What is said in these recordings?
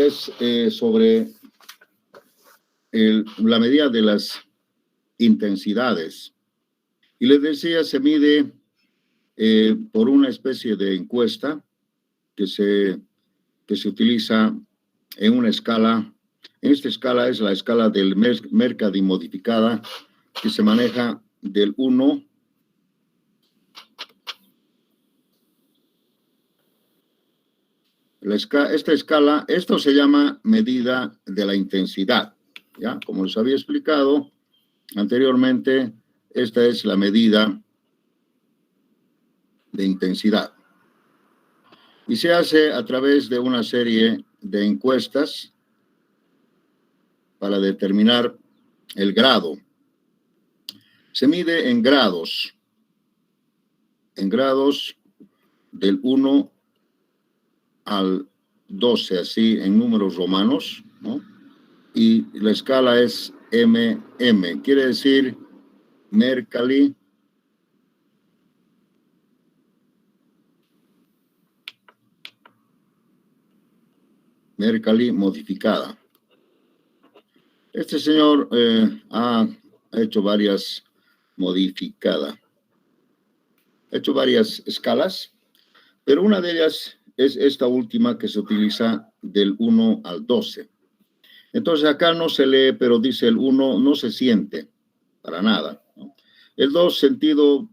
es sobre la medida de las intensidades. Y les decía, se mide por una especie de encuesta que se utiliza en una escala. En esta escala es la escala del Mercalli modificada, que se maneja del 1 esta escala, esto se llama medida de la intensidad, ¿ya? Como les había explicado anteriormente, esta es la medida de intensidad. Y se hace a través de una serie de encuestas para determinar el grado. Se mide en grados del 1 al 12, así en números romanos, ¿no? Y la escala es MM, quiere decir Mercalli modificada. Este señor ha hecho varias modificadas, ha hecho varias escalas, pero una de ellas es esta última que se utiliza del 1 al 12. Entonces acá no se lee, pero dice el 1 no se siente para nada, ¿no? El 2 sentido,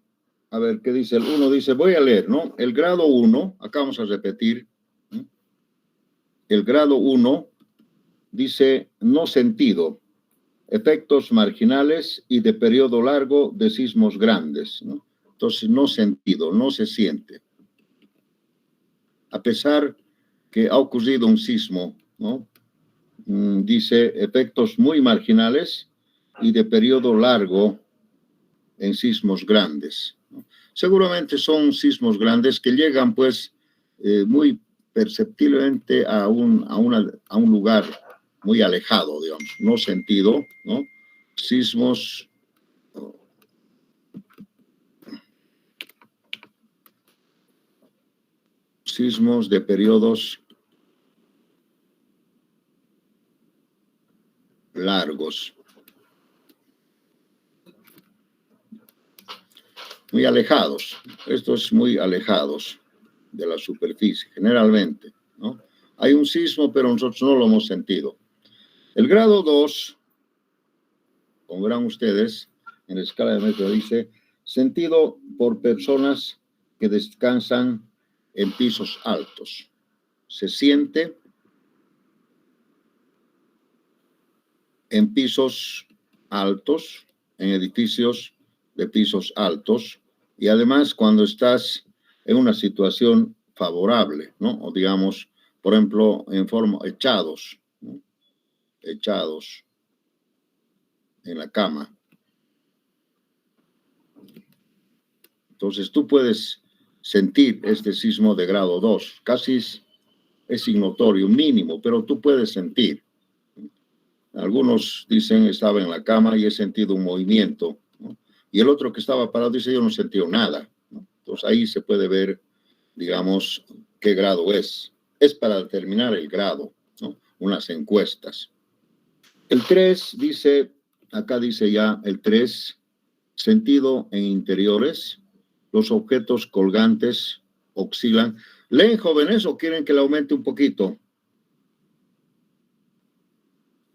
a ver, ¿qué dice el 1? Dice, voy a leer, ¿no? El grado 1, acá vamos a repetir, ¿no? El grado 1 dice no sentido, efectos marginales y de periodo largo de sismos grandes, ¿no? Entonces no sentido, no se siente. A pesar que ha ocurrido un sismo, ¿no? Dice efectos muy marginales y de periodo largo en sismos grandes, ¿no? Seguramente son sismos grandes que llegan pues muy perceptiblemente a un lugar muy alejado, digamos, no sentido, ¿no? Sismos de periodos largos, muy alejados. Estos muy alejados de la superficie, generalmente, ¿no? Hay un sismo, pero nosotros no lo hemos sentido. El grado 2, como verán ustedes, en la escala de metro dice, sentido por personas que descansan en pisos altos. Se siente en pisos altos, en edificios de pisos altos, y además cuando estás en una situación favorable, ¿no? O digamos, por ejemplo, en forma echados, ¿no? Echados en la cama. Entonces tú puedes sentir este sismo de grado 2, casi es ignotorio, mínimo, pero tú puedes sentir. Algunos dicen estaba en la cama y he sentido un movimiento, ¿no? Y el otro que estaba parado dice yo no sentí nada, ¿no? Entonces ahí se puede ver, digamos, qué grado es. Es para determinar el grado, ¿no? Unas encuestas. El 3 dice, acá dice ya el 3, sentido en interiores, los objetos colgantes oscilan. ¿Leen, jóvenes, o quieren que le aumente un poquito?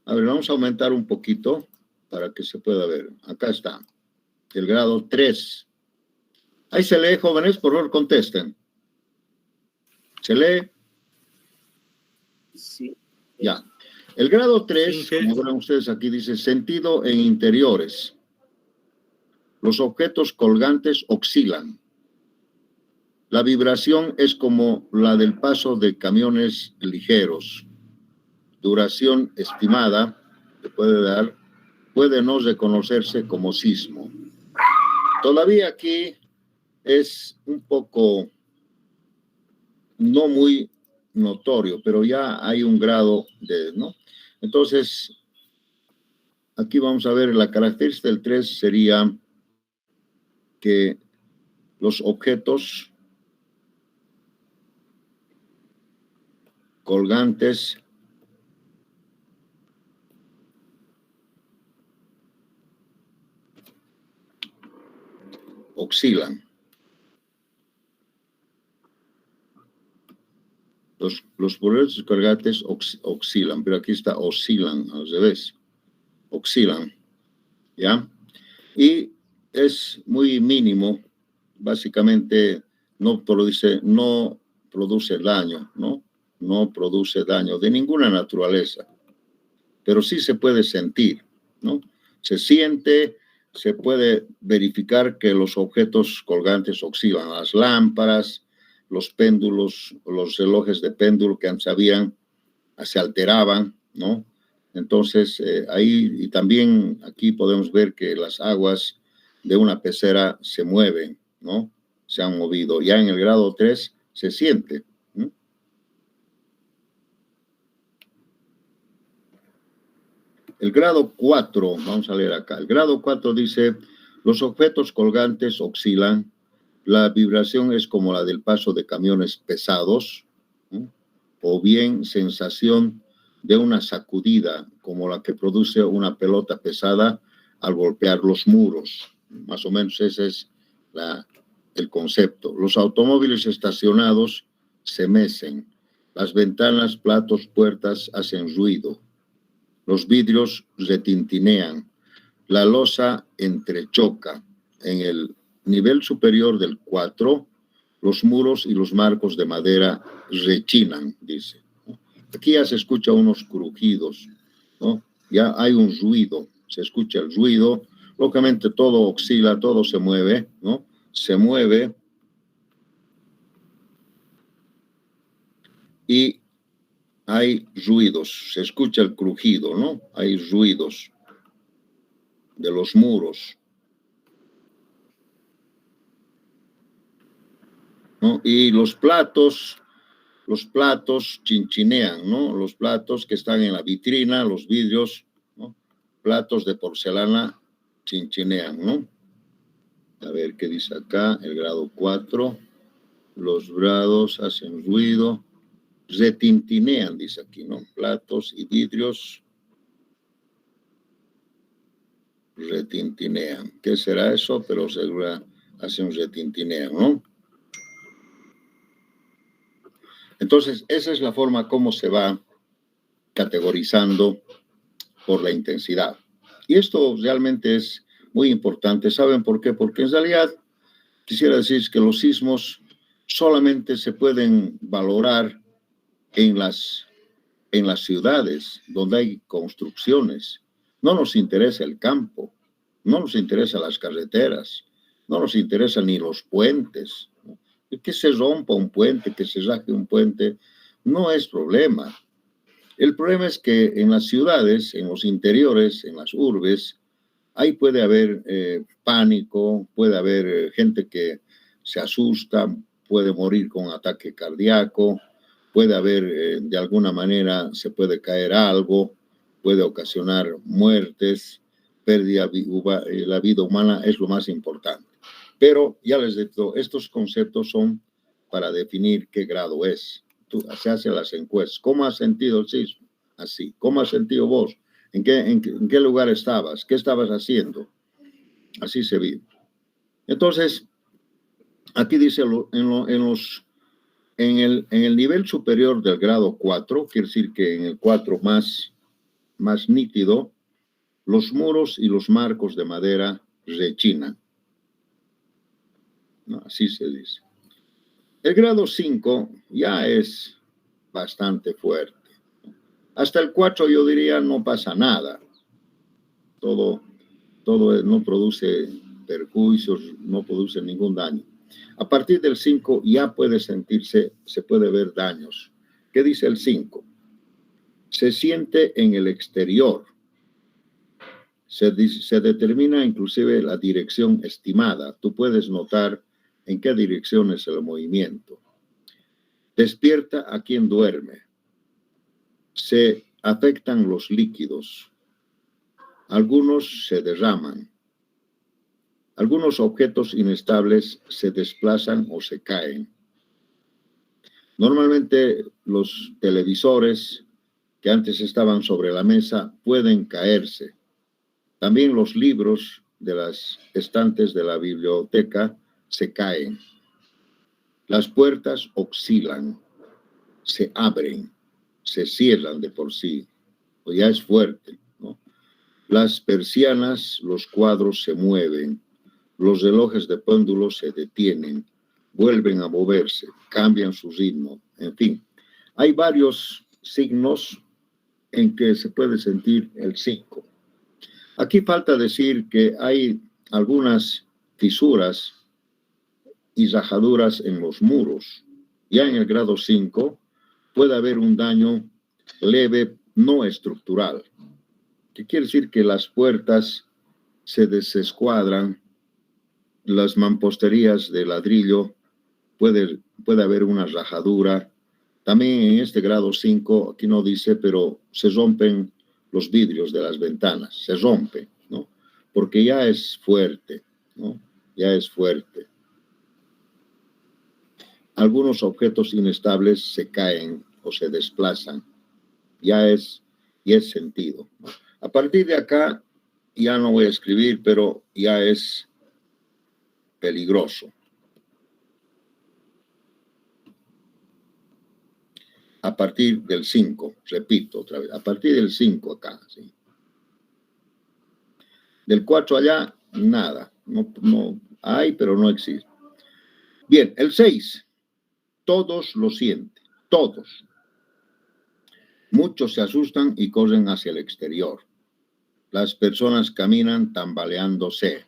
A ver, vamos a aumentar un poquito para que se pueda ver. Acá está, el grado 3. Ahí se lee, jóvenes, por favor, contesten. ¿Se lee? Sí. Ya. El grado 3, Sí, como verán ustedes aquí, dice sentido en interiores. Los objetos colgantes oscilan. La vibración es como la del paso de camiones ligeros. Duración estimada que puede no reconocerse como sismo. Todavía aquí es un poco no muy notorio, pero ya hay un grado de, ¿no? Entonces, aquí vamos a ver la característica del 3 sería que los objetos colgantes oscilan. Los poderosos colgantes oscilan, pero aquí está oscilan, al revés. Oscilan, ¿ya? Y es muy mínimo, básicamente no produce daño, ¿no? No produce daño de ninguna naturaleza, pero sí se puede sentir, ¿no? Se siente, se puede verificar que los objetos colgantes oscilan, las lámparas, los péndulos, los relojes de péndulo que antes habían, se alteraban, ¿no? Entonces, ahí y también aquí podemos ver que las aguas de una pecera se mueven, ¿no? Se han movido. Ya en el grado 3 se siente. ¿No? El grado 4, vamos a leer acá. El grado 4 dice, los objetos colgantes oscilan. La vibración es como la del paso de camiones pesados, ¿no? O bien sensación de una sacudida, como la que produce una pelota pesada al golpear los muros. Más o menos ese es el concepto. Los automóviles estacionados se mecen. Las ventanas, platos, puertas hacen ruido. Los vidrios retintinean. La losa entrechoca. En el nivel superior del 4, los muros y los marcos de madera rechinan, dice. Aquí ya se escucha unos crujidos, ¿no? Ya hay un ruido, se escucha el ruido. Lógicamente todo oscila, todo se mueve, ¿no? Se mueve y hay ruidos, se escucha el crujido, ¿no? Hay ruidos de los muros, ¿no? Y los platos chinchinean, ¿no? Los platos que están en la vitrina, los vidrios, ¿no? Platos de porcelana chinchinean, ¿no? A ver qué dice acá, el grado 4. Los grados hacen ruido, retintinean, dice aquí, ¿no? Platos y vidrios retintinean. ¿Qué será eso? Pero seguro hacen retintinean, ¿no? Entonces, esa es la forma como se va categorizando por la intensidad. Y esto realmente es muy importante. ¿Saben por qué? Porque en realidad quisiera decir que los sismos solamente se pueden valorar en las ciudades donde hay construcciones. No nos interesa el campo, no nos interesa las carreteras, no nos interesan ni los puentes. Que se rompa un puente, que se raje un puente, no es problema. El problema es que en las ciudades, en los interiores, en las urbes, ahí puede haber pánico, puede haber gente que se asusta, puede morir con ataque cardíaco, puede haber, de alguna manera, se puede caer algo, puede ocasionar muertes, pérdida, la vida humana es lo más importante. Pero ya les digo, estos conceptos son para definir qué grado es. Se hacen las encuestas. ¿Cómo has sentido el sismo? Así. ¿Cómo has sentido vos? ¿En qué lugar estabas? ¿Qué estabas haciendo? Así se vive. Entonces, aquí dice en el nivel superior del grado 4, quiere decir que en el 4 más nítido, los muros y los marcos de madera rechinan. ¿No? Así se dice. El grado 5 ya es bastante fuerte. Hasta el 4 yo diría no pasa nada. Todo no produce perjuicios, no produce ningún daño. A partir del 5 ya puede sentirse, se puede ver daños. ¿Qué dice el 5? Se siente en el exterior. Se determina inclusive la dirección estimada. Tú puedes notar en qué dirección es el movimiento. Despierta a quien duerme. Se afectan los líquidos. Algunos se derraman. Algunos objetos inestables se desplazan o se caen. Normalmente los televisores que antes estaban sobre la mesa pueden caerse. También los libros de las estantes de la biblioteca se caen. Las puertas oscilan, se abren, se cierran de por sí, o ya es fuerte, ¿no? Las persianas, los cuadros se mueven, los relojes de péndulo se detienen, vuelven a moverse, cambian su ritmo, en fin. Hay varios signos en que se puede sentir el 5. Aquí falta decir que hay algunas fisuras y rajaduras en los muros. Ya en el grado 5 puede haber un daño leve no estructural, que quiere decir que las puertas se desescuadran, las mamposterías de ladrillo, puede haber una rajadura. También en este grado 5, aquí no dice, pero se rompen los vidrios de las ventanas, se rompen, ¿no? Porque ya es fuerte, ¿no? Ya es fuerte. Algunos objetos inestables se caen o se desplazan, ya es sentido, ¿no? A partir de acá, ya no voy a escribir, pero ya es peligroso. A partir del 5, repito otra vez, a partir del 5 acá, ¿sí? Del 4 allá, nada, no hay, pero no existe. Bien, el 6, todos lo sienten, todos. Muchos se asustan y corren hacia el exterior. Las personas caminan tambaleándose.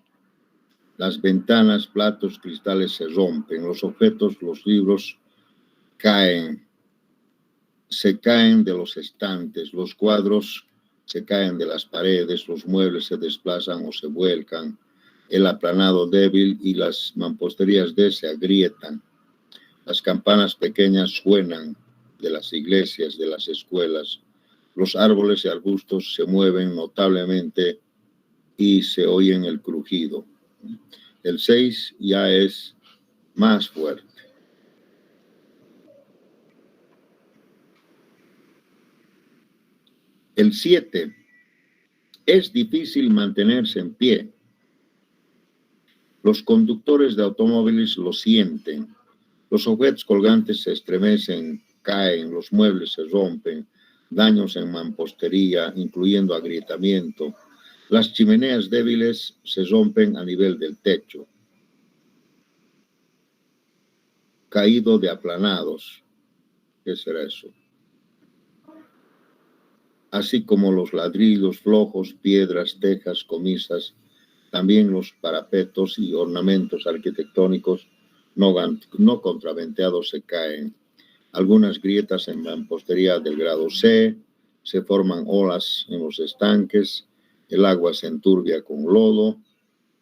Las ventanas, platos, cristales se rompen. Los objetos, los libros caen. Se caen de los estantes. Los cuadros se caen de las paredes. Los muebles se desplazan o se vuelcan. El aplanado débil y las mamposterías se agrietan. Las campanas pequeñas suenan de las iglesias, de las escuelas. Los árboles y arbustos se mueven notablemente y se oyen el crujido. El 6 ya es más fuerte. El 7, es difícil mantenerse en pie. Los conductores de automóviles lo sienten. Los objetos colgantes se estremecen, caen, los muebles se rompen, daños en mampostería, incluyendo agrietamiento. Las chimeneas débiles se rompen a nivel del techo. Caído de aplanados. ¿Qué será eso? Así como los ladrillos flojos, piedras, tejas, comisas, también los parapetos y ornamentos arquitectónicos no contraventeados se caen. Algunas grietas en mampostería del grado C, se forman olas en los estanques, el agua se enturbia con lodo,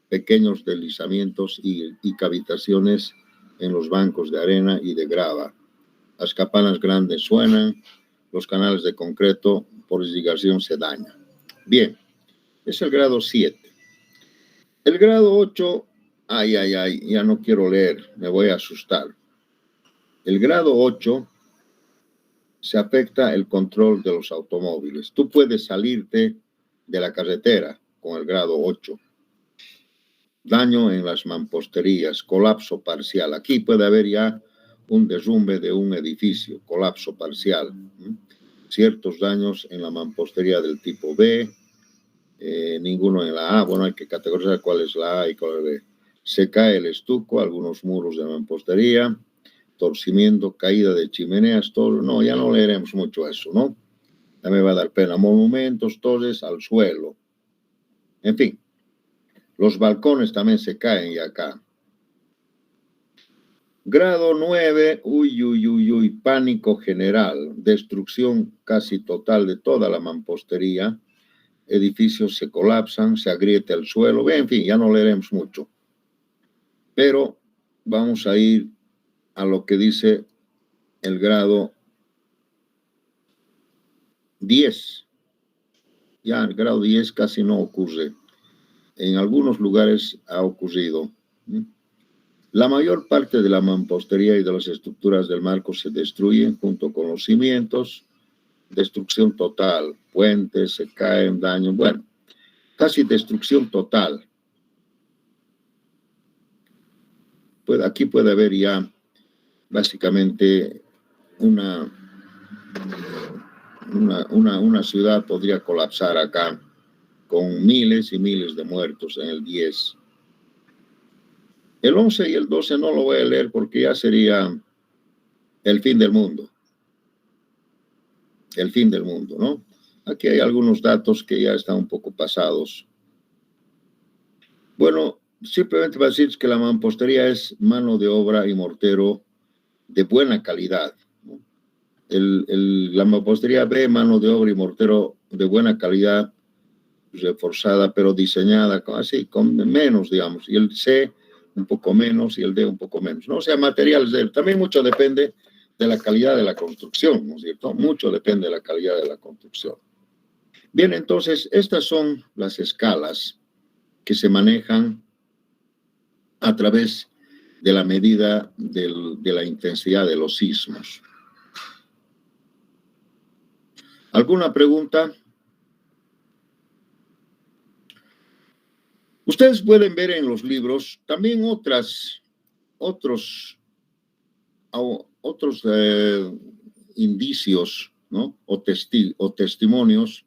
pequeños deslizamientos y cavitaciones en los bancos de arena y de grava. Las campanas grandes suenan, los canales de concreto por irrigación se dañan. Bien, es el grado 7. El grado 8, ya no quiero leer, me voy a asustar. El grado 8 se afecta el control de los automóviles. Tú puedes salirte de la carretera con el grado 8. Daño en las mamposterías, colapso parcial. Aquí puede haber ya un derrumbe de un edificio, colapso parcial. Ciertos daños en la mampostería del tipo B, ninguno en la A. Bueno, hay que categorizar cuál es la A y cuál es la B. Se cae el estuco, algunos muros de mampostería, torcimiento, caída de chimeneas, todo. No, ya no leeremos mucho eso, ¿no? Ya me va a dar pena. Monumentos, torres al suelo. En fin, los balcones también se caen ya acá. Grado 9, pánico general, destrucción casi total de toda la mampostería, edificios se colapsan, se agrieta el suelo, en fin, ya no leeremos mucho. Pero vamos a ir a lo que dice el grado 10. Ya el grado 10 casi no ocurre. En algunos lugares ha ocurrido. La mayor parte de la mampostería y de las estructuras del marco se destruyen junto con los cimientos. Destrucción total. Puentes se caen, daño. Bueno, casi destrucción total. aquí puede haber ya básicamente una ciudad podría colapsar acá con miles y miles de muertos en el 10. El 11 y el 12 no lo voy a leer porque ya sería el fin del mundo. El fin del mundo, ¿no? Aquí hay algunos datos que ya están un poco pasados. Bueno, simplemente va a decir que la mampostería es mano de obra y mortero de buena calidad, ¿no? La mampostería B, mano de obra y mortero de buena calidad, reforzada, pero diseñada así, con menos, digamos. Y el C, un poco menos, y el D, un poco menos, ¿no? O sea, materiales de... También mucho depende de la calidad de la construcción, ¿no es cierto? Mucho depende de la calidad de la construcción. Bien, entonces, estas son las escalas que se manejan a través de la medida de la intensidad de los sismos. ¿Alguna pregunta? Ustedes pueden ver en los libros también otros indicios, ¿no? o testimonios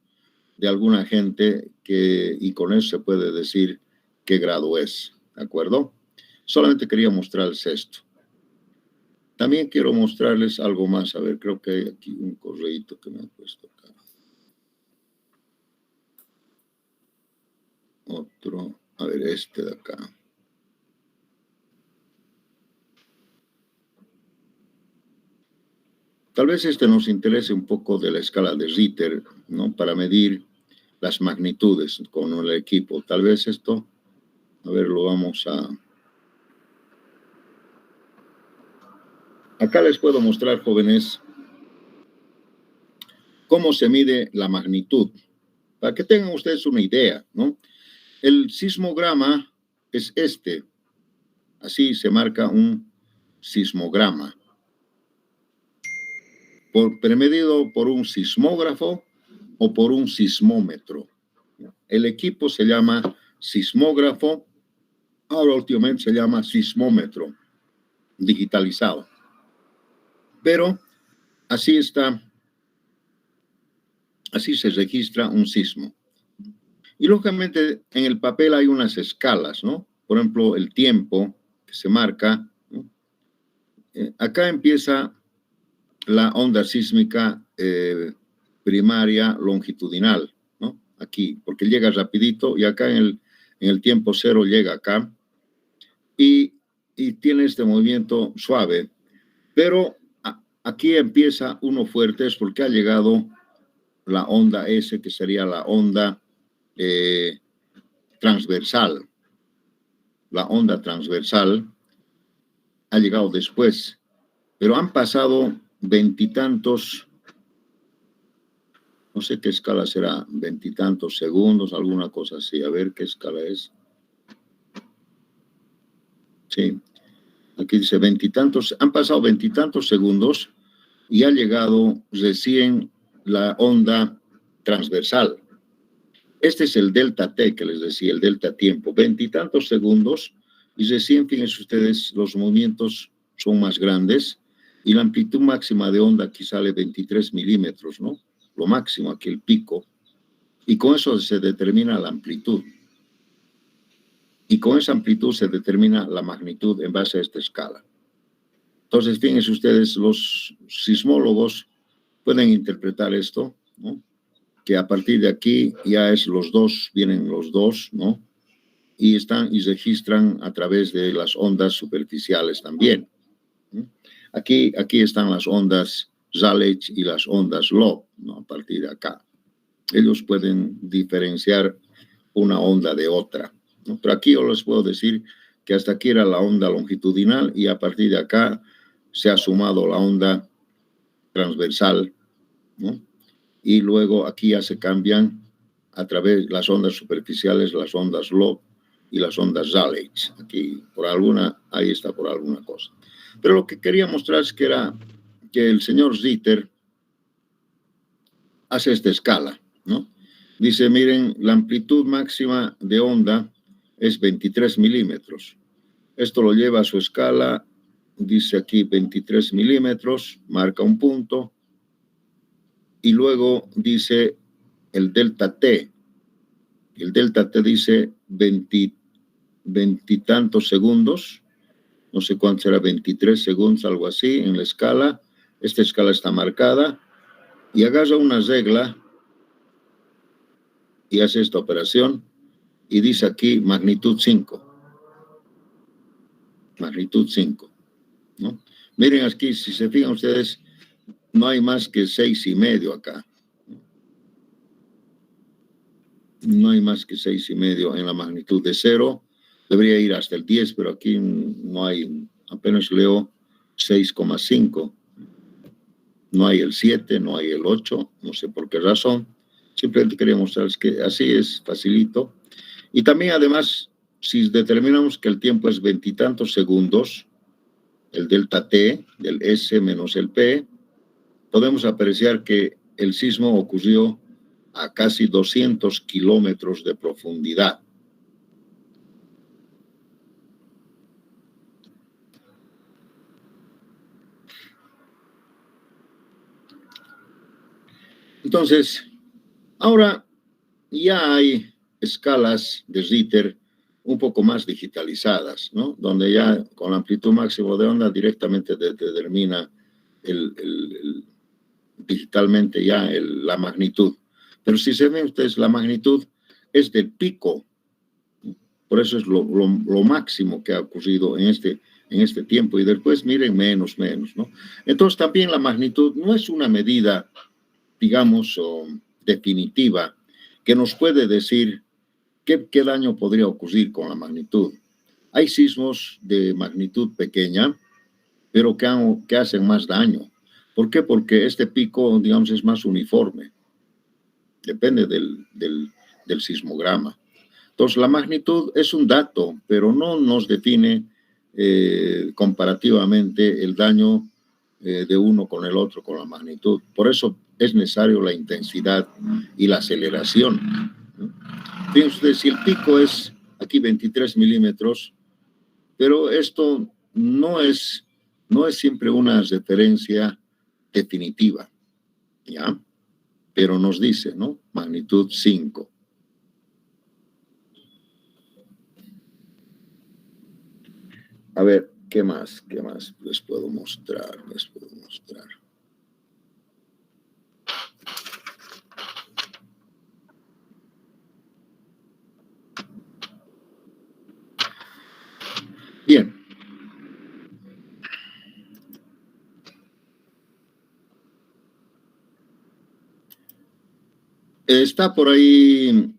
de alguna gente y con eso se puede decir qué grado es, ¿de acuerdo? Solamente quería mostrarles esto. También quiero mostrarles algo más. A ver, creo que hay aquí un correíto que me han puesto acá. Otro, a ver, este de acá. Tal vez este nos interese un poco de la escala de Ritter, ¿no? Para medir las magnitudes con el equipo. Tal vez esto, a ver, lo vamos a... Acá les puedo mostrar, jóvenes, cómo se mide la magnitud, para que tengan ustedes una idea, ¿no? El sismograma es este. Así se marca un sismograma. Premedido por un sismógrafo o por un sismómetro. El equipo se llama sismógrafo, ahora últimamente se llama sismómetro digitalizado. Pero así está, así se registra un sismo. Y lógicamente en el papel hay unas escalas, ¿no? Por ejemplo, el tiempo que se marca, ¿no? Acá empieza la onda sísmica primaria longitudinal, ¿no? Aquí, porque llega rapidito y acá en el tiempo cero llega acá y tiene este movimiento suave. Pero aquí empieza uno fuerte, es porque ha llegado la onda S, que sería la onda transversal. La onda transversal ha llegado después, pero han pasado veintitantos, no sé qué escala será, veintitantos segundos, alguna cosa así. A ver qué escala es. Sí, aquí dice veintitantos, han pasado veintitantos segundos y ha llegado recién la onda transversal. Este es el delta T que les decía, el delta tiempo, veintitantos segundos, y recién, fíjense ustedes, los movimientos son más grandes y la amplitud máxima de onda aquí sale 23 milímetros, ¿no? Lo máximo, aquí el pico, y con eso se determina la amplitud. Y con esa amplitud se determina la magnitud en base a esta escala. Entonces, fíjense ustedes, los sismólogos pueden interpretar esto, ¿no? Que a partir de aquí ya es los dos, vienen los dos, ¿no? Y registran a través de las ondas superficiales también, ¿no? Aquí están las ondas Rayleigh y las ondas Loeb, ¿no? A partir de acá. Ellos pueden diferenciar una onda de otra, ¿no? Pero aquí yo les puedo decir que hasta aquí era la onda longitudinal y a partir de acá se ha sumado la onda transversal, ¿no? Y luego aquí ya se cambian a través de las ondas superficiales, las ondas Loeb y las ondas Rayleigh. Aquí ahí está por alguna cosa. Pero lo que quería mostrar es que el señor Ritter hace esta escala, ¿no? Dice, miren, la amplitud máxima de onda es 23 milímetros. Esto lo lleva a su escala, dice aquí 23 milímetros, marca un punto, y luego dice el delta T. El delta T dice 20 y tantos segundos, no sé cuánto será, 23 segundos, algo así, en la escala. Esta escala está marcada, y agarra una regla y hace esta operación, y dice aquí magnitud 5. Magnitud 5, ¿no? Miren aquí, si se fijan ustedes, no hay más que 6,5 acá. No hay más que 6,5 en la magnitud de 0. Debería ir hasta el 10, pero aquí no hay, apenas leo 6,5. No hay el 7, no hay el 8, no sé por qué razón. Simplemente quería mostrarles que así es, facilito. Y también, además, si determinamos que el tiempo es 20 y tantos segundos, el delta T del S menos el P, podemos apreciar que el sismo ocurrió a casi 200 kilómetros de profundidad. Entonces, ahora ya hay escalas de Ritter un poco más digitalizadas, ¿no? Donde ya con la amplitud máxima de onda directamente determina digitalmente ya la magnitud. Pero si se ven ustedes, la magnitud es del pico. Por eso es lo máximo que ha ocurrido en este tiempo. Y después miren menos, ¿no? Entonces también la magnitud no es una medida, digamos, definitiva, que nos puede decir qué daño podría ocurrir con la magnitud. Hay sismos de magnitud pequeña, pero que hacen más daño. ¿Por qué? Porque este pico, digamos, es más uniforme. Depende del sismograma. Entonces, la magnitud es un dato, pero no nos define comparativamente el daño de uno con el otro, con la magnitud. Por eso es necesario la intensidad y la aceleración. Fíjense ustedes, si el pico es aquí 23 milímetros, pero esto no es siempre una referencia definitiva, ¿ya? Pero nos dice, ¿no? Magnitud 5. A ver, ¿qué más les puedo mostrar? Bien. Está por ahí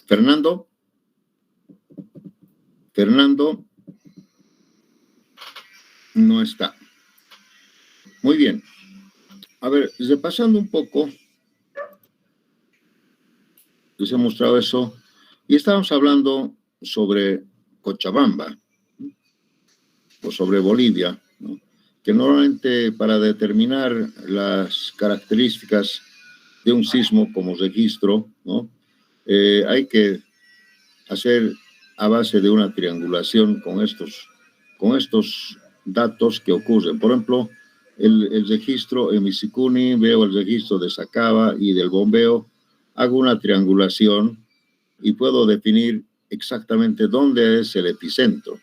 Fernando. Fernando no está. Muy bien. A ver, repasando un poco, les he mostrado eso, y estábamos hablando sobre Cochabamba, o sobre Bolivia, ¿no? Que normalmente para determinar las características de un sismo como registro, ¿no? Hay que hacer a base de una triangulación con estos datos que ocurren. Por ejemplo, el registro en Misicuni, veo el registro de Sacaba y del bombeo, hago una triangulación y puedo definir exactamente dónde es el epicentro.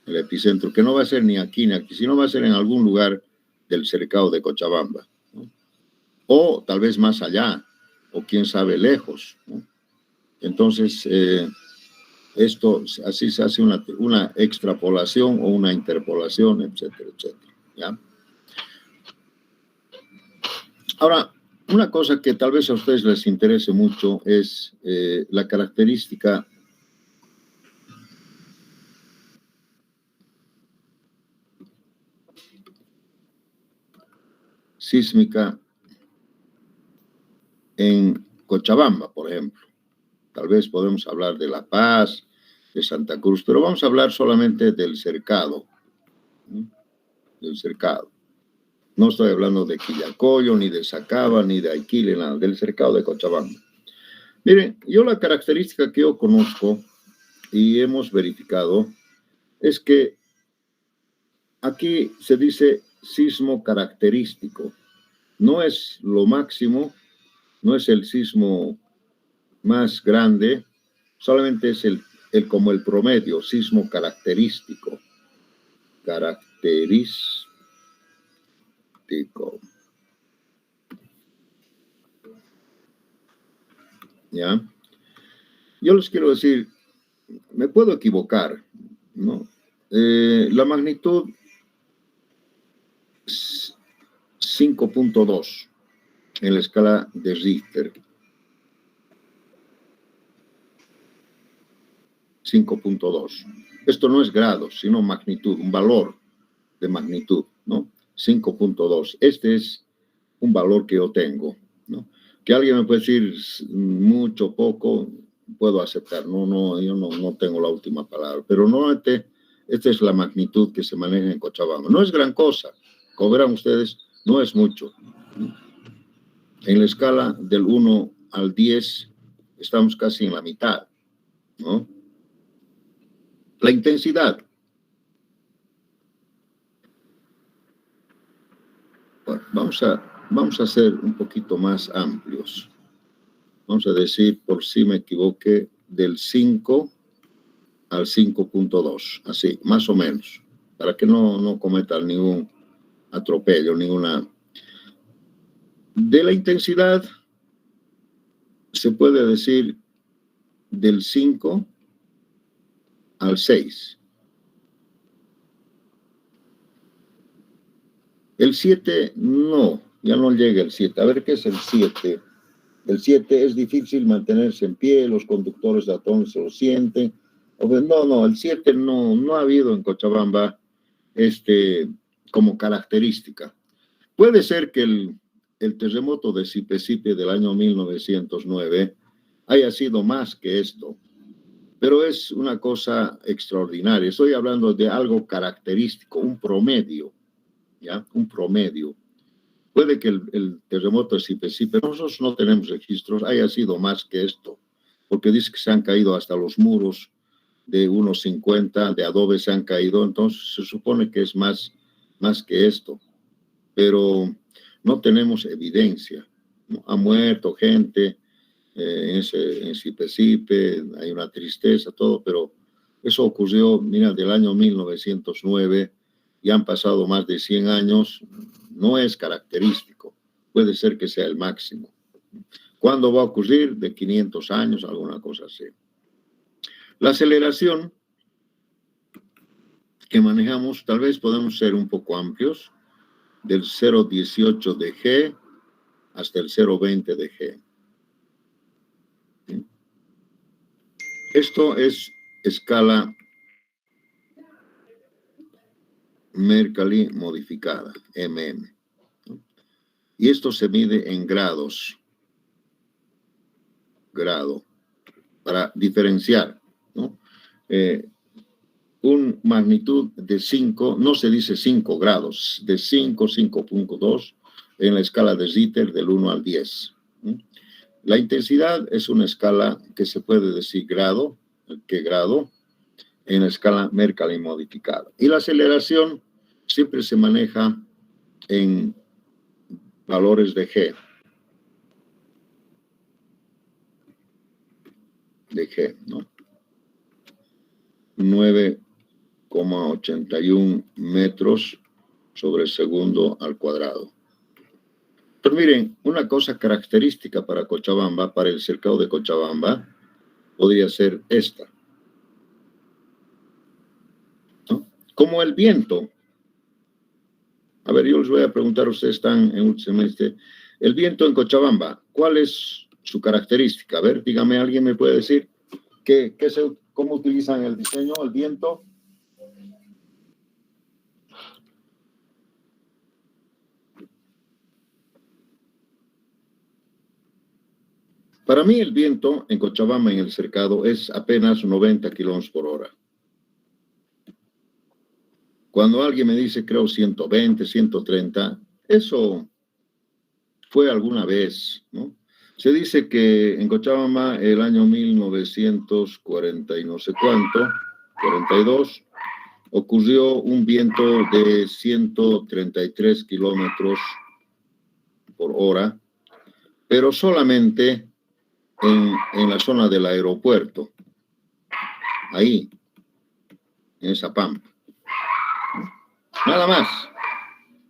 El epicentro, que no va a ser ni aquí, sino va a ser en algún lugar del cercado de Cochabamba, ¿no? O tal vez más allá, o quién sabe, lejos, ¿no? Entonces, esto así se hace una extrapolación o una interpolación, etcétera, etcétera, ¿ya? Ahora, una cosa que tal vez a ustedes les interese mucho es la característica sísmica en Cochabamba, por ejemplo. Tal vez podemos hablar de La Paz, de Santa Cruz, pero vamos a hablar solamente del cercado, ¿no? Del cercado. No estoy hablando de Quillacollo, ni de Sacaba, ni de Aiquile, nada, del cercado de Cochabamba. Miren, yo la característica que yo conozco y hemos verificado es que aquí se dice sismo característico. No es lo máximo, no es el sismo más grande, solamente es como el promedio, sismo característico. Característico. ¿Ya? Yo les quiero decir, me puedo equivocar, ¿no? La magnitud 5.2 en la escala de Richter. 5.2. Esto no es grados, sino magnitud, un valor de magnitud, ¿no? 5.2. Este es un valor que yo tengo, ¿no? Que alguien me puede decir mucho, poco, puedo aceptar. No, yo no tengo la última palabra. Pero no, esta es la magnitud que se maneja en Cochabamba. No es gran cosa. Como verán ustedes, no es mucho. En la escala del 1 al 10, estamos casi en la mitad, ¿no? La intensidad. Bueno, vamos a ser un poquito más amplios. Vamos a decir, por si me equivoqué, del 5 al 5.2, así, más o menos, para que no cometan ningún atropello, ninguna. De la intensidad, se puede decir del 5 al 6. El 7 no, ya no llega el 7. A ver, ¿qué es el 7? El 7 es difícil mantenerse en pie, los conductores de Atón se lo sienten. No, el 7 no ha habido en Cochabamba como característica. Puede ser que el terremoto de Sipe del año 1909 haya sido más que esto, pero es una cosa extraordinaria. Estoy hablando de algo característico, un promedio, ¿ya? Un promedio. Puede que el terremoto de Sipe, nosotros no tenemos registros, haya sido más que esto, porque dice que se han caído hasta los muros de 1.50 de adobe se han caído, entonces se supone que es más que esto, pero no tenemos evidencia, ¿no? Ha muerto gente en Sipe, hay una tristeza, todo, pero eso ocurrió, mira, del año 1909, y han pasado más de 100 años, no es característico, puede ser que sea el máximo. ¿Cuándo va a ocurrir? De 500 años, alguna cosa así. La aceleración que manejamos, tal vez podemos ser un poco amplios, del 0.18 de G hasta el 0.20 de G. Esto es escala Mercalli modificada, MM. Y esto se mide en grados. Grado. Para diferenciar, ¿no? Un magnitud de 5, no se dice 5 grados, de 5, 5.2 en la escala de Richter del 1 al 10. La intensidad es una escala que se puede decir grado, ¿qué grado? En la escala Mercalli modificada. Y la aceleración siempre se maneja en valores de G. De G, ¿no? 9,81 metros sobre segundo al cuadrado. Pero miren, una cosa característica para Cochabamba, para el cercado de Cochabamba, podría ser esta, ¿no? Como el viento. A ver, yo les voy a preguntar, ustedes están en un semestre. El viento en Cochabamba, ¿cuál es su característica? A ver, dígame, ¿alguien me puede decir cómo utilizan el diseño, el viento? Para mí el viento en Cochabamba, en el cercado, es apenas 90 kilómetros por hora. Cuando alguien me dice, creo, 120, 130, eso fue alguna vez, ¿no? Se dice que en Cochabamba el año 1940 y no sé cuánto, 42, ocurrió un viento de 133 kilómetros por hora, pero solamente en la zona del aeropuerto, ahí, en esa pampa. Nada más.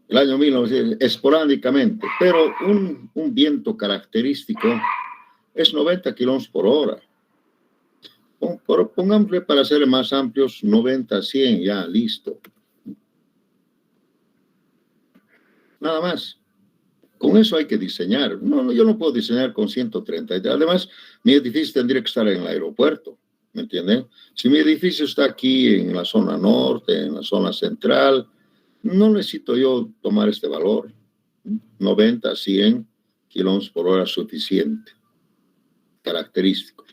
El año 1900, esporádicamente, pero un viento característico es 90 kilómetros por hora. Pongámosle para ser más amplios, 90, 100, ya, listo. Nada más. Con eso hay que diseñar. No, yo no puedo diseñar con 130. Además, mi edificio tendría que estar en el aeropuerto, ¿me entienden? Si mi edificio está aquí en la zona norte, en la zona central, no necesito yo tomar este valor. 90, 100 kilómetros por hora suficiente. Característico.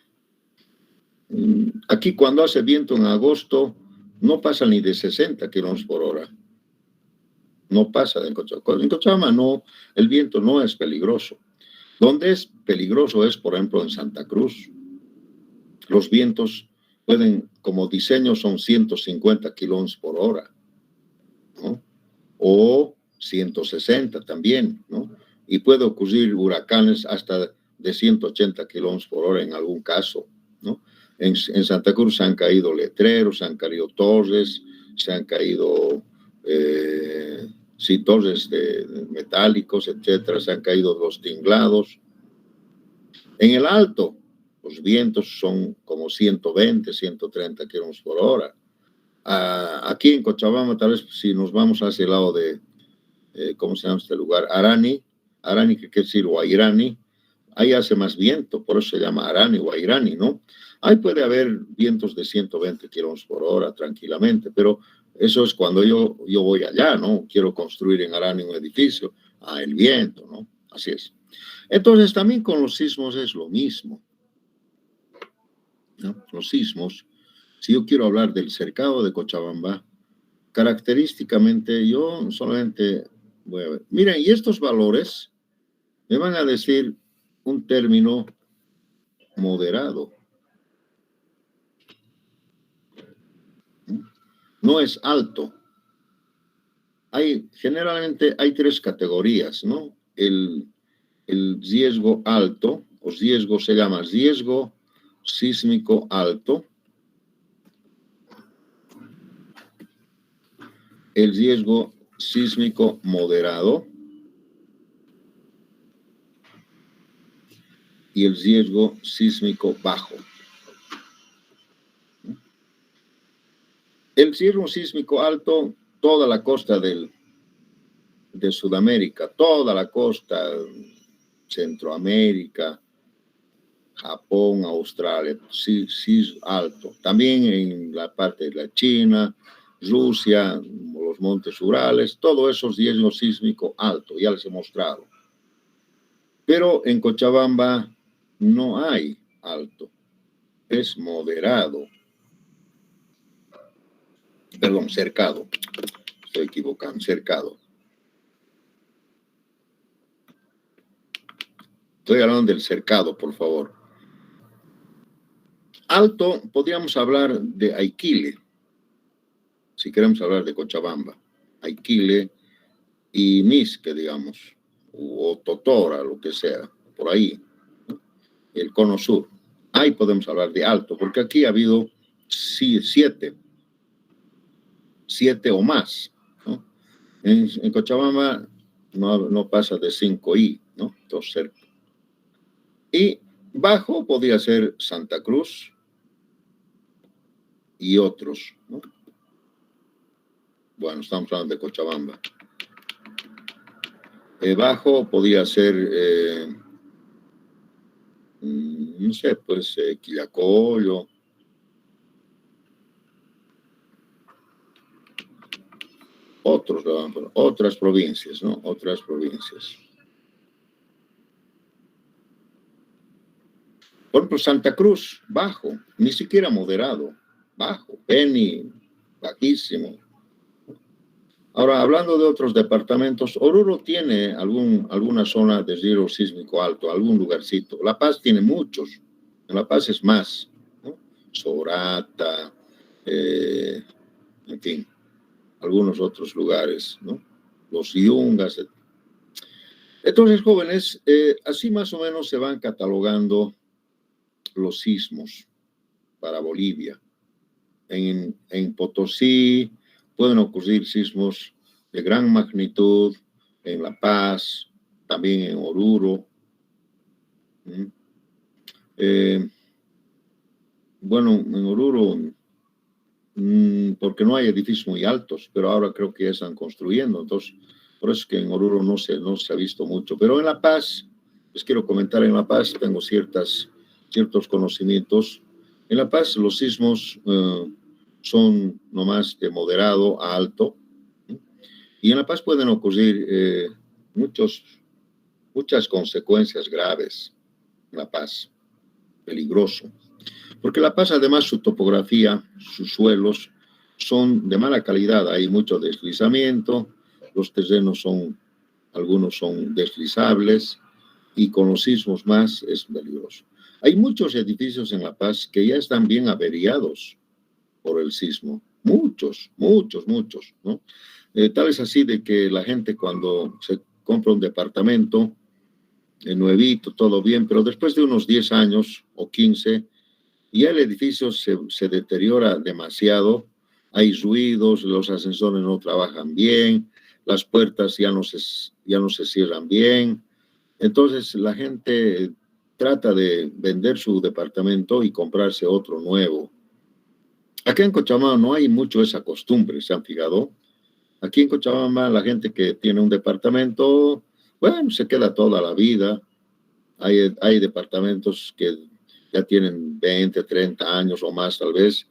Aquí cuando hace viento en agosto, no pasa ni de 60 kilómetros por hora. No pasa en Cochabamba. En Cochabamba no, el viento no es peligroso. Donde es peligroso es, por ejemplo, en Santa Cruz. Los vientos pueden, como diseño, son 150 kilómetros por hora, ¿no? O 160 también, ¿no? Y puede ocurrir huracanes hasta de 180 kilómetros por hora en algún caso, ¿no? En Santa Cruz se han caído letreros, se han caído torres, se han caído torres metálicos, etcétera, se han caído los tinglados. En el alto, los vientos son como 120, 130 kilómetros por hora. Aquí en Cochabamba, tal vez si nos vamos hacia el lado de, ¿cómo se llama este lugar? Arani, que quiere decir Guairani, ahí hace más viento, por eso se llama Arani, Guairani, ¿no? Ahí puede haber vientos de 120 kilómetros por hora tranquilamente, pero eso es cuando yo voy allá, ¿no? Quiero construir en Arani un edificio, el viento, ¿no? Así es. Entonces, también con los sismos es lo mismo, ¿no? Los sismos, si yo quiero hablar del cercado de Cochabamba, característicamente yo solamente voy a ver. Miren, y estos valores me van a decir un término moderado. No es alto. Generalmente hay tres categorías, ¿no? El riesgo alto, o riesgo se llama riesgo sísmico alto, el riesgo sísmico moderado y el riesgo sísmico bajo. El riesgo sísmico alto, toda la costa de Sudamérica, toda la costa, Centroamérica, Japón, Australia, sí alto. También en la parte de la China, Rusia, los montes Urales, todo eso es riesgo sísmico alto, ya les he mostrado. Pero en Cochabamba no hay alto, es moderado. Perdón, cercado. Estoy equivocando, cercado. Estoy hablando del cercado, por favor. Alto, podríamos hablar de Aiquile, si queremos hablar de Cochabamba. Aiquile y Misque, digamos, o Totora, lo que sea, por ahí, ¿no? El cono sur. Ahí podemos hablar de alto, porque aquí ha habido 7 o más, ¿no? En Cochabamba no pasa de 5i, ¿no? Entonces, cerca. Y bajo podría ser Santa Cruz y otros, ¿no? Bueno, estamos hablando de Cochabamba. Bajo podría ser, no sé, pues Quillacollo, otras provincias, ¿no? Otras provincias. Por ejemplo, Santa Cruz, bajo, ni siquiera moderado, bajo, Beni, bajísimo. Ahora, hablando de otros departamentos, Oruro tiene alguna zona de riesgo sísmico alto, algún lugarcito. La Paz tiene muchos. En La Paz es más, ¿no? Sorata, en fin, algunos otros lugares, ¿no? Los Yungas. Entonces, jóvenes, así más o menos se van catalogando los sismos para Bolivia. En Potosí pueden ocurrir sismos de gran magnitud, en La Paz, también en Oruro. Bueno, en Oruro, porque no hay edificios muy altos, pero ahora creo que ya están construyendo, entonces, por eso es que en Oruro no se ha visto mucho. Pero en La Paz, les quiero comentar, en La Paz tengo ciertos conocimientos. En La Paz los sismos son nomás de moderado a alto, y en La Paz pueden ocurrir muchas consecuencias graves. En La Paz, peligroso. Porque La Paz, además, su topografía, sus suelos son de mala calidad. Hay mucho deslizamiento, los terrenos algunos son deslizables, y con los sismos más es peligroso. Hay muchos edificios en La Paz que ya están bien averiados por el sismo. Muchos, ¿no? Tal es así de que la gente, cuando se compra un departamento nuevito, todo bien, pero después de unos 10 años o 15, ya el edificio se deteriora demasiado. Hay ruidos, los ascensores no trabajan bien, las puertas ya no se cierran bien. Entonces la gente trata de vender su departamento y comprarse otro nuevo. Acá en Cochabamba no hay mucho esa costumbre, ¿se han fijado? Aquí en Cochabamba la gente que tiene un departamento, bueno, se queda toda la vida. Hay departamentos que ya tienen 20, 30 años o más tal vez,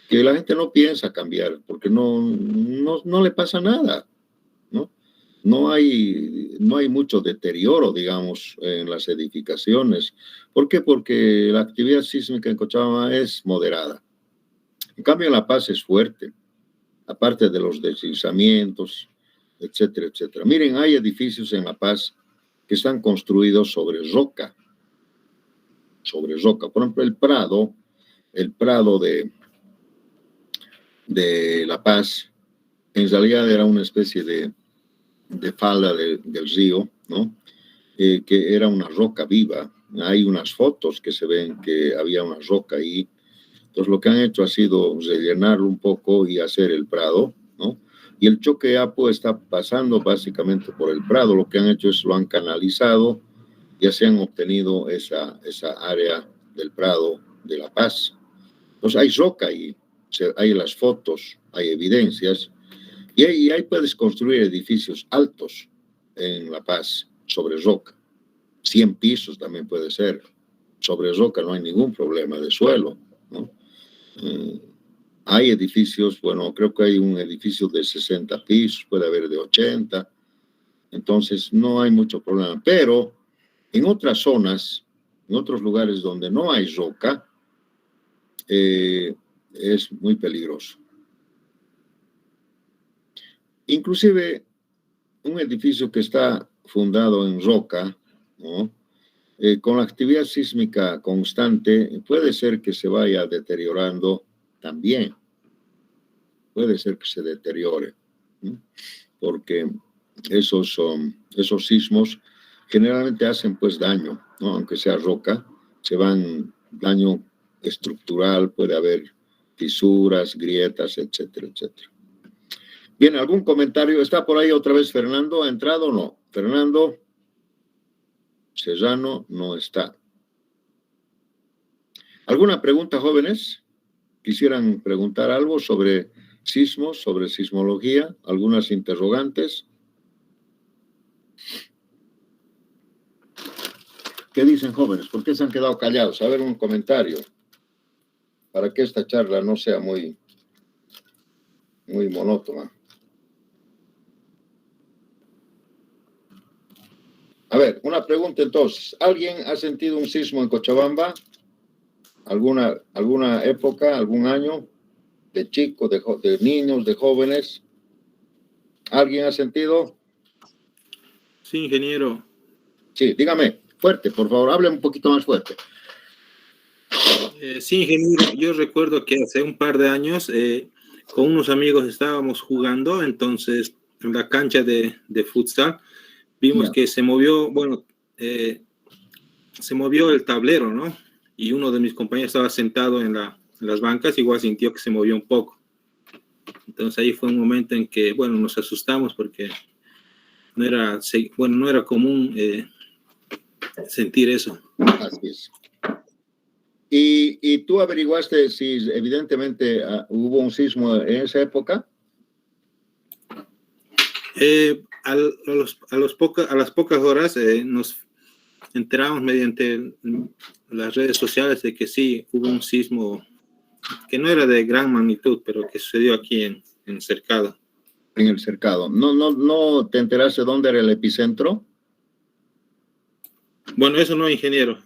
que la gente no piensa cambiar porque no le pasa nada, ¿no? No hay mucho deterioro, digamos, en las edificaciones. ¿Por qué? Porque la actividad sísmica en Cochabamba es moderada. En cambio, en La Paz es fuerte, aparte de los deslizamientos, etcétera, etcétera. Miren, hay edificios en La Paz que están construidos sobre roca. Por ejemplo, el Prado de La Paz, en realidad era una especie de falda del río, ¿no? Que era una roca viva. Hay unas fotos que se ven que había una roca ahí. Entonces lo que han hecho ha sido rellenarlo un poco y hacer el Prado, ¿no? Y el Choqueapo está pasando básicamente por el Prado. Lo que han hecho es lo han canalizado, ya se han obtenido esa área del Prado de La Paz. Entonces hay roca ahí, hay las fotos, hay evidencias, y ahí puedes construir edificios altos en La Paz sobre roca. 100 pisos también puede ser. Sobre roca no hay ningún problema de suelo, ¿no? Hay edificios, bueno, creo que hay un edificio de 60 pisos, puede haber de 80, entonces no hay mucho problema. Pero en otras zonas, en otros lugares donde no hay roca, es muy peligroso. Inclusive un edificio que está fundado en roca, ¿no? Con la actividad sísmica constante, puede ser que se vaya deteriorando también. Puede ser que se deteriore, ¿no? Porque esos sismos generalmente hacen pues daño, ¿no? Aunque sea roca, daño estructural, puede haber fisuras, grietas, etcétera, etcétera. Bien, ¿algún comentario? ¿Está por ahí otra vez Fernando? ¿Ha entrado o no? Fernando Serrano no está. ¿Alguna pregunta, jóvenes? ¿Quisieran preguntar algo sobre sismos, sobre sismología? ¿Algunas interrogantes? ¿Qué dicen, jóvenes? ¿Por qué se han quedado callados? A ver, un comentario, para que esta charla no sea muy monótona. A ver, una pregunta entonces. ¿Alguien ha sentido un sismo en Cochabamba? ¿Alguna época, algún año? ¿De chicos, de niños, de jóvenes? ¿Alguien ha sentido? Sí, ingeniero. Sí, dígame, fuerte, por favor, hable un poquito más fuerte. Sí, ingeniero, yo recuerdo que hace un par de años con unos amigos estábamos jugando, entonces en la cancha de futsal vimos Ya. que se movió, bueno, se movió el tablero, ¿no? Y uno de mis compañeros estaba sentado en las bancas, igual sintió que se movió un poco. Entonces ahí fue un momento en que, bueno, nos asustamos porque no era común sentir eso. Así es. ¿Y tú averiguaste si evidentemente hubo un sismo en esa época? A las pocas horas nos enteramos mediante las redes sociales de que sí hubo un sismo que no era de gran magnitud, pero que sucedió aquí en Cercado. En el Cercado. ¿No te enteraste dónde era el epicentro? Bueno, eso no, ingeniero,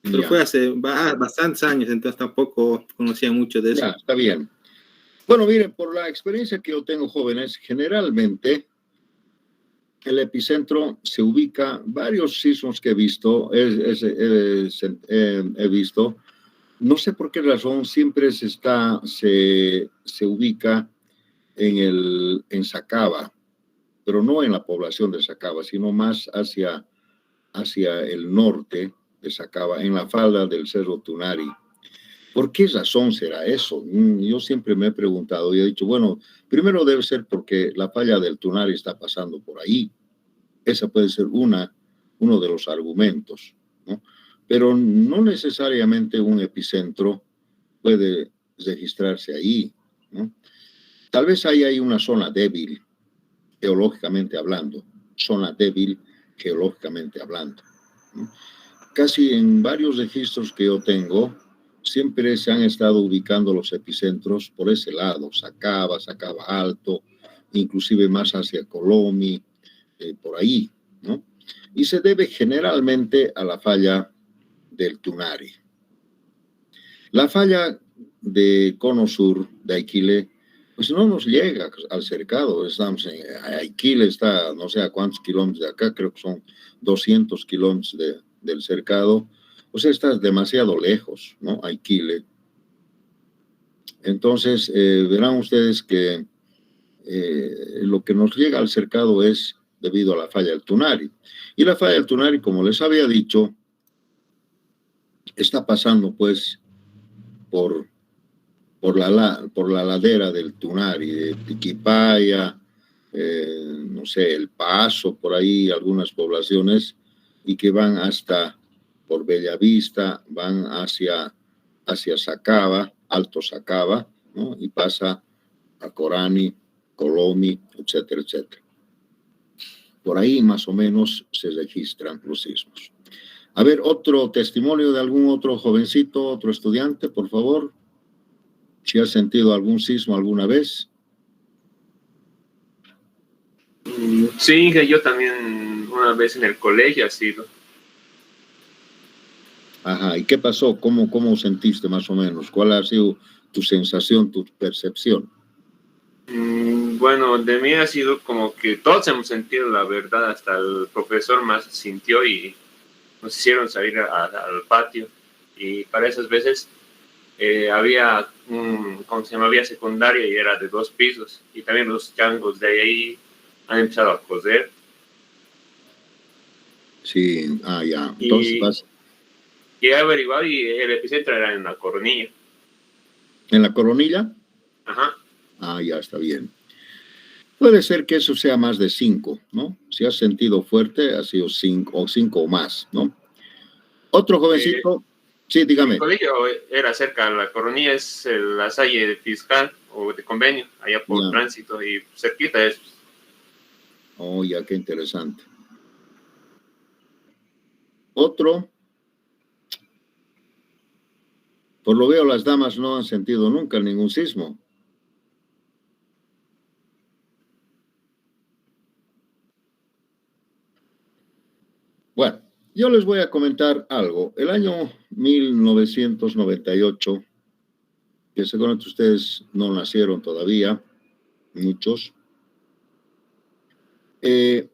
pero Ya, fue hace bastantes años, entonces tampoco conocía mucho de eso. ya, está bien. Bueno, miren, por la experiencia que yo tengo, jóvenes, generalmente el epicentro se ubica, varios sismos que he visto, he visto, no sé por qué razón, siempre se ubica en Sacaba, pero no en la población de Sacaba, sino más hacia el norte de Sacaba, en la falda del Cerro Tunari. ¿Por qué razón será eso? Yo siempre me he preguntado y he dicho, bueno, primero debe ser porque la falla del Tunari está pasando por ahí. Esa puede ser uno de los argumentos, ¿no? Pero no necesariamente un epicentro puede registrarse ahí, ¿no? Tal vez ahí hay una zona débil, geológicamente hablando, zona débil geológicamente hablando, ¿no? Casi en varios registros que yo tengo, siempre se han estado ubicando los epicentros por ese lado, Sacaba Alto, inclusive más hacia Colomi, por ahí, ¿no? Y se debe generalmente a la falla del Tunari. La falla de Cono Sur, de Aikile, pues no nos llega al Cercado. Estamos en Aikile, está no sé a cuántos kilómetros de acá, creo que son 200 kilómetros del Cercado. O sea, está demasiado lejos, ¿no? Aikile. Entonces, verán ustedes que lo que nos llega al Cercado es debido a la falla del Tunari. Y la falla del Tunari, como les había dicho, está pasando pues por, por la ladera del Tunari, de Tiquipaya, no sé, El Paso, por ahí algunas poblaciones, y que van hasta por Bellavista, van hacia Sacaba, Alto Sacaba, ¿no? Y pasa a Corani, Colomi, etcétera, etcétera. Por ahí más o menos se registran los sismos. A ver, otro testimonio de algún otro jovencito, otro estudiante, por favor. Si has sentido algún sismo alguna vez. Sí, yo también una vez en el colegio ha sido. Ajá, ¿y qué pasó? ¿Cómo sentiste más o menos? ¿Cuál ha sido tu sensación, tu percepción? Bueno, de mí ha sido como que todos hemos sentido la verdad, hasta el profesor más sintió y nos hicieron salir al patio. Y para esas veces había ¿cómo se llama? Había secundaria y era de 2 pisos. Y también los changos de ahí han empezado a coser. Sí, ya. Entonces vas. Y he averiguado y el epicentro era en La Coronilla. ¿En La Coronilla? Ajá. Ya está bien. Puede ser que eso sea más de 5, ¿no? Si has sentido fuerte, ha sido 5 o más, ¿no? Otro jovencito, sí, dígame. Mi colegio era cerca de La Coronilla, es la Salle Fiscal o de Convenio, allá por Tránsito y cerquita de eso. Oh, ya, qué interesante. Otro, por lo veo, las damas no han sentido nunca ningún sismo. Bueno, yo les voy a comentar algo. El año 1998, que seguramente ustedes no nacieron todavía, muchos, Ese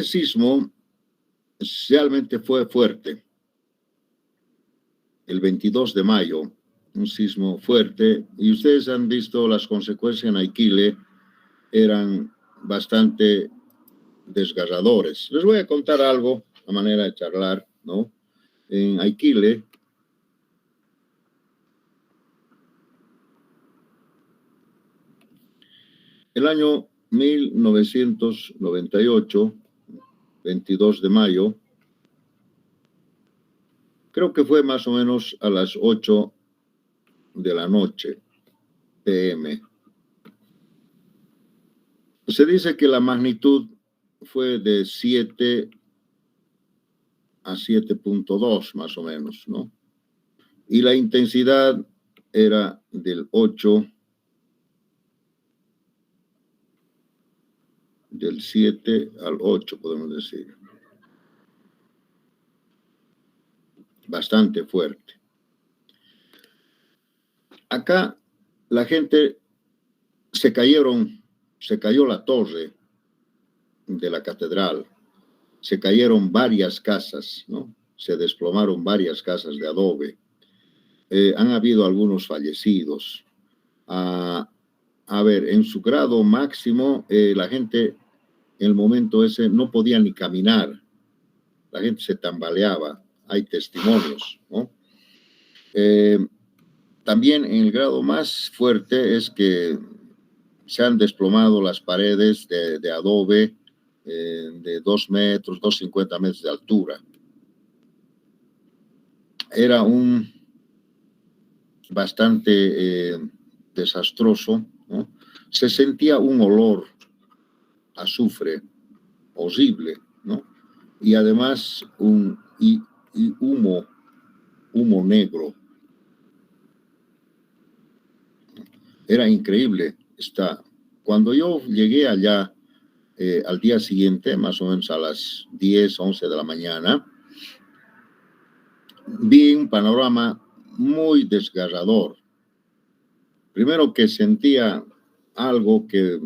sismo realmente fue fuerte. El 22 de mayo, un sismo fuerte, y ustedes han visto las consecuencias en Aikile, eran bastante desgarradores. Les voy a contar algo a manera de charlar, ¿no? En Aikile, el año 1998, 22 de mayo, creo que fue más o menos a las 8 de la noche, PM. Se dice que la magnitud fue de 7 a 7.2 más o menos, ¿no? Y la intensidad era del 8, del 7 al 8, podemos decir. Bastante fuerte. Acá la gente se cayó la torre de la catedral, se cayeron varias casas, ¿no? Se desplomaron varias casas de adobe. Han habido algunos fallecidos. A ver, en su grado máximo, la gente en el momento ese no podía ni caminar. La gente se tambaleaba. Hay testimonios, ¿no? También en el grado más fuerte es que se han desplomado las paredes de adobe de 2 metros, 2,50 metros de altura. Era un bastante desastroso, ¿no? Se sentía un olor a azufre horrible, ¿no? Y además un humo negro. Era increíble. Cuando yo llegué allá al día siguiente, más o menos a las 10, 11 de la mañana, vi un panorama muy desgarrador. Primero que sentía algo que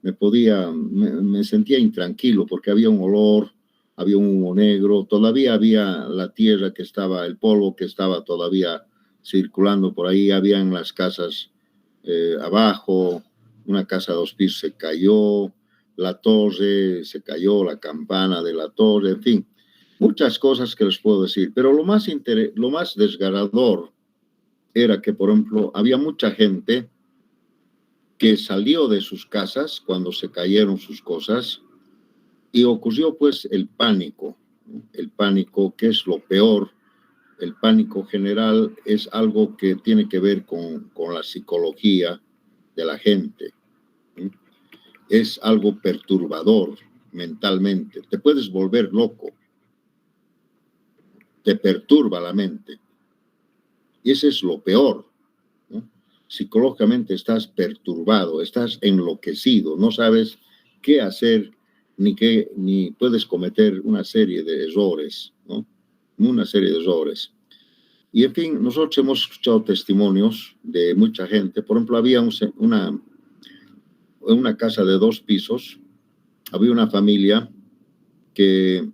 me sentía intranquilo porque había un olor, había un humo negro, todavía había la tierra que estaba, el polvo que estaba todavía circulando por ahí, habían las casas abajo, una casa de 2 pisos se cayó, la torre se cayó, la campana de la torre, en fin, muchas cosas que les puedo decir, pero lo más desgarrador era que, por ejemplo, había mucha gente que salió de sus casas cuando se cayeron sus cosas y ocurrió pues el pánico que es lo peor. El pánico general es algo que tiene que ver con la psicología de la gente. Es algo perturbador mentalmente. Te puedes volver loco. Te perturba la mente. Y ese es lo peor, ¿no? Psicológicamente estás perturbado, estás enloquecido, no sabes qué hacer ni puedes cometer una serie de errores, ¿no? Una serie de errores. Y en fin, nosotros hemos escuchado testimonios de mucha gente. Por ejemplo, había una casa de 2 pisos, había una familia que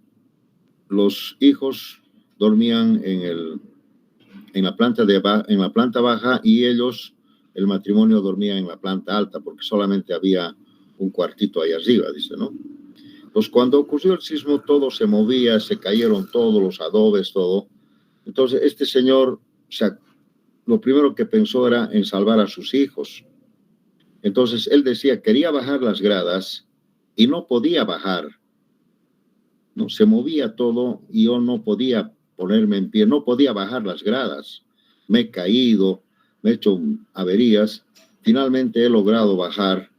los hijos dormían en la planta baja y el matrimonio dormía en la planta alta porque solamente había un cuartito ahí arriba, dice, ¿no? Pues cuando ocurrió el sismo todo se movía, se cayeron todos los adobes, todo. Entonces este señor, lo primero que pensó era en salvar a sus hijos. Entonces él decía, quería bajar las gradas y no podía bajar. No, se movía todo y yo no podía ponerme en pie, no podía bajar las gradas. Me he caído, me he hecho averías. Finalmente he logrado bajar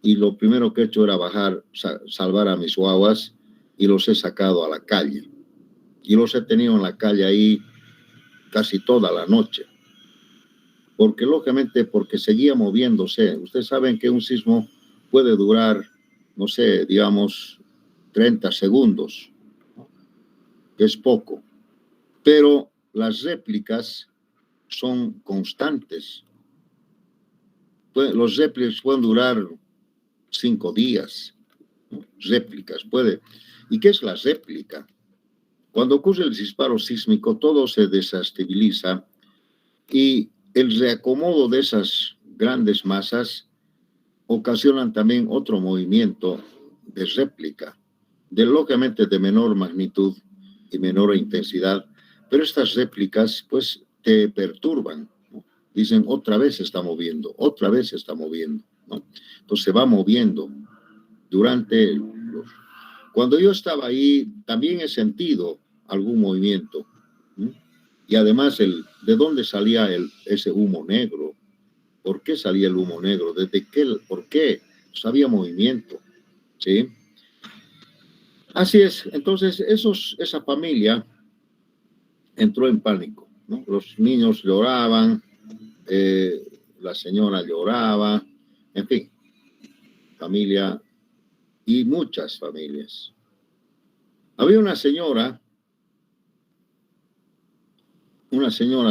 y lo primero que he hecho era bajar, salvar a mis guaguas y los he sacado a la calle. Y los he tenido en la calle ahí casi toda la noche. Porque lógicamente, porque seguía moviéndose. Ustedes saben que un sismo puede durar, no sé, digamos, 30 segundos, ¿no? Que es poco. Pero las réplicas son constantes. Los réplicas pueden durar 5 días, ¿no? Réplicas, puede. ¿Y qué es la réplica? Cuando ocurre el disparo sísmico, todo se desestabiliza y el reacomodo de esas grandes masas ocasionan también otro movimiento de réplica, lógicamente de menor magnitud y menor intensidad, pero estas réplicas pues te perturban, ¿no? Dicen, otra vez se está moviendo, otra vez se está moviendo, ¿no? Entonces se va moviendo durante los... Cuando yo estaba ahí, también he sentido algún movimiento, ¿no? Y además, ¿de dónde salía ese humo negro? ¿Por qué salía el humo negro? ¿Por qué? Pues había movimiento, ¿sí? Así es. Entonces, esa familia entró en pánico, ¿no? Los niños lloraban, la señora lloraba, en fin, familia y muchas familias. Había una señora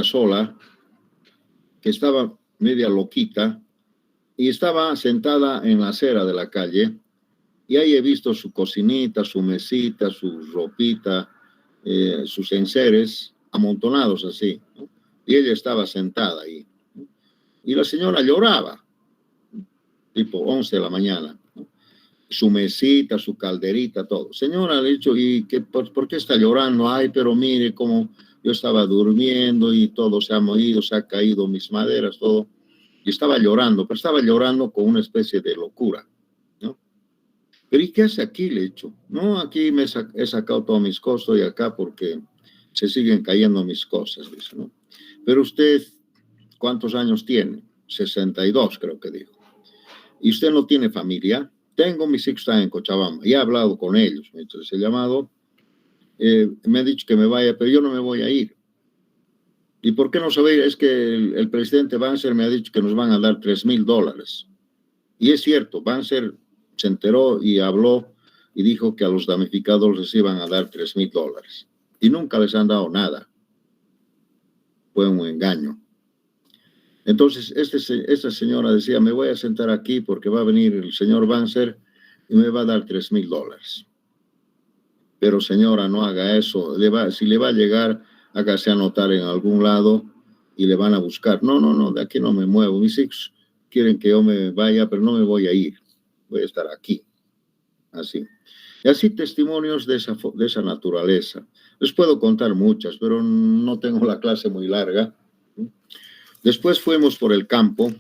sola que estaba media loquita y estaba sentada en la acera de la calle y ahí he visto su cocinita, su mesita, su ropita, sus enseres amontonados así, ¿no? Y ella estaba sentada ahí, ¿no? Y la señora lloraba, tipo 11 de la mañana, ¿no? Su mesita, su calderita, todo. Señora, le he dicho, ¿y por qué está llorando? Ay, pero mire cómo yo estaba durmiendo y todo se ha movido, se ha caído mis maderas, todo. Y estaba llorando, pero estaba llorando con una especie de locura, ¿no? Pero ¿y qué hace aquí? Le he dicho. No, aquí he sacado todas mis cosas, estoy acá porque se siguen cayendo mis cosas, dice, ¿no? Pero usted, ¿cuántos años tiene? 62, creo que dijo. ¿Y usted no tiene familia? Tengo, mis hijos están en Cochabamba. Y he hablado con ellos. Entonces he llamado, me ha dicho que me vaya, pero yo no me voy a ir. ¿Y por qué no se va a ir? Es que el presidente Banzer me ha dicho que nos van a dar $3,000. Y es cierto, Banzer se enteró y habló y dijo que a los damnificados les iban a dar $3,000. Y nunca les han dado nada. Fue un engaño. Entonces, esta señora decía, me voy a sentar aquí porque va a venir el señor Banzer y me va a dar $3,000. Pero señora, no haga eso. Si le va a llegar, hágase anotar en algún lado y le van a buscar. No, de aquí no me muevo. Mis hijos quieren que yo me vaya, pero no me voy a ir. Voy a estar aquí. Así. Y así testimonios de esa naturaleza. Les puedo contar muchas, pero no tengo la clase muy larga. Después fuimos por el campo,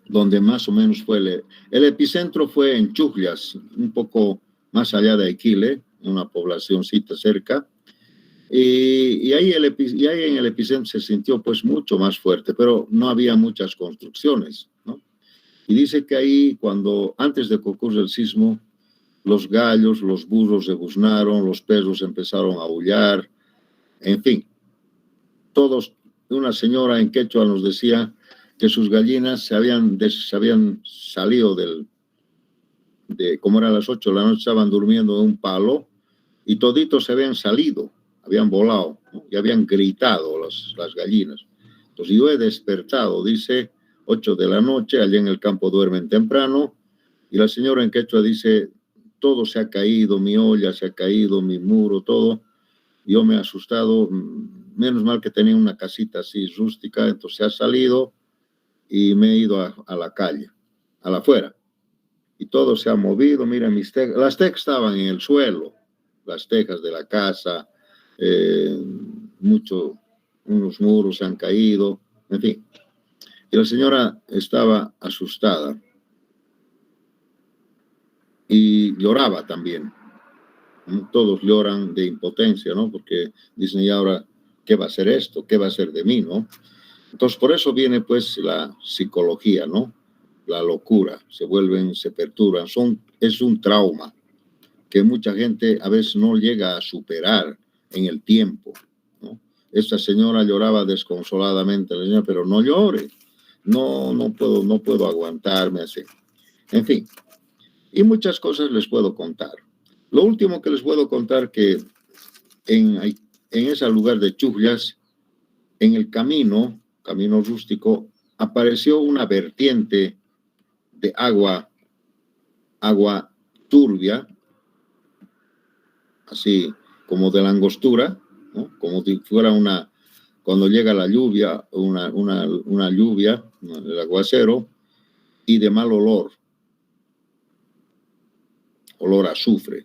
donde más o menos fue el epicentro fue en Chujllas, un poco más allá de Aquile, una poblacioncita cerca. Y ahí en el epicentro se sintió pues mucho más fuerte, pero no había muchas construcciones, ¿no? Y dice que ahí, antes de que ocurra el sismo, los gallos, los burros rebuznaron, los perros empezaron a aullar, en fin, todos. Una señora en quechua nos decía que sus gallinas se habían salido como era las 8 de la noche, estaban durmiendo en un palo y toditos se habían salido, habían volado, ¿no? Y habían gritado las gallinas. Entonces yo he despertado, dice, 8 de la noche, allá en el campo duermen temprano, y la señora en quechua dice, todo se ha caído, mi olla se ha caído, mi muro, todo. Yo me he asustado, menos mal que tenía una casita así rústica, entonces ha salido y me he ido a la calle, a la afuera. Y todo se ha movido, mira, las tejas estaban en el suelo, las tejas de la casa, unos muros se han caído, en fin. Y la señora estaba asustada y lloraba también. Todos lloran de impotencia, ¿no? Porque dicen, y ahora, ¿qué va a ser esto? ¿Qué va a ser de mí, no? Entonces, por eso viene, pues, la psicología, ¿no? La locura, se perturban. Es un trauma que mucha gente a veces no llega a superar en el tiempo, ¿no? Esta señora lloraba desconsoladamente, le decía, pero no llore, no puedo aguantarme así. En fin, y muchas cosas les puedo contar. Lo último que les puedo contar que en ese lugar de Chujllas, en el camino rústico, apareció una vertiente de agua turbia, así como de la angostura, ¿no? Como si fuera cuando llega la lluvia, una lluvia, el aguacero, y de mal olor a azufre.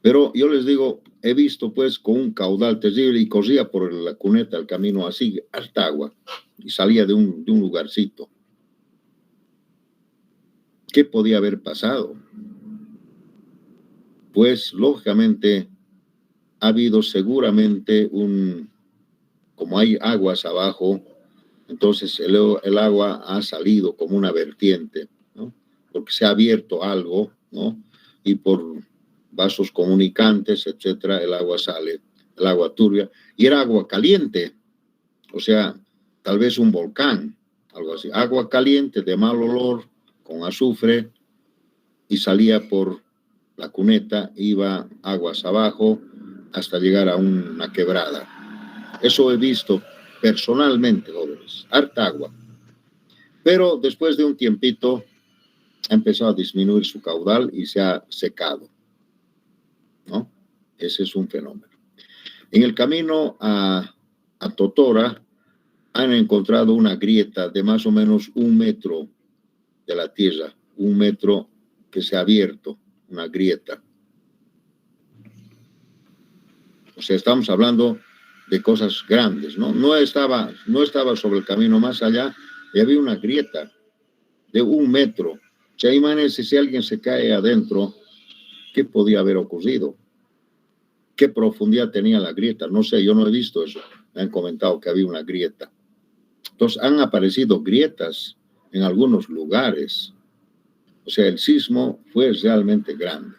Pero yo les digo, he visto pues con un caudal terrible y corría por la cuneta el camino así, hasta agua, y salía de un lugarcito. ¿Qué podía haber pasado? Pues lógicamente ha habido seguramente como hay aguas abajo, entonces el agua ha salido como una vertiente, ¿no? Porque se ha abierto algo, ¿no? Y por vasos comunicantes, etcétera, el agua sale, el agua turbia, y era agua caliente, o sea, tal vez un volcán, algo así, agua caliente de mal olor, con azufre, y salía por la cuneta, iba aguas abajo hasta llegar a una quebrada. Eso he visto personalmente, jóvenes, harta agua. Pero después de un tiempito ha empezado a disminuir su caudal y se ha secado, ¿no? Ese es un fenómeno. En el camino a Totora han encontrado una grieta de más o menos 1 metro de la tierra, 1 metro que se ha abierto, una grieta. O sea, estamos hablando de cosas grandes, ¿no? No estaba sobre el camino más allá y había una grieta de 1 metro. O sea, imagínense si alguien se cae adentro, ¿qué podía haber ocurrido? ¿Qué profundidad tenía la grieta? No sé, yo no he visto eso. Me han comentado que había una grieta. Entonces, han aparecido grietas en algunos lugares. O sea, el sismo fue realmente grande,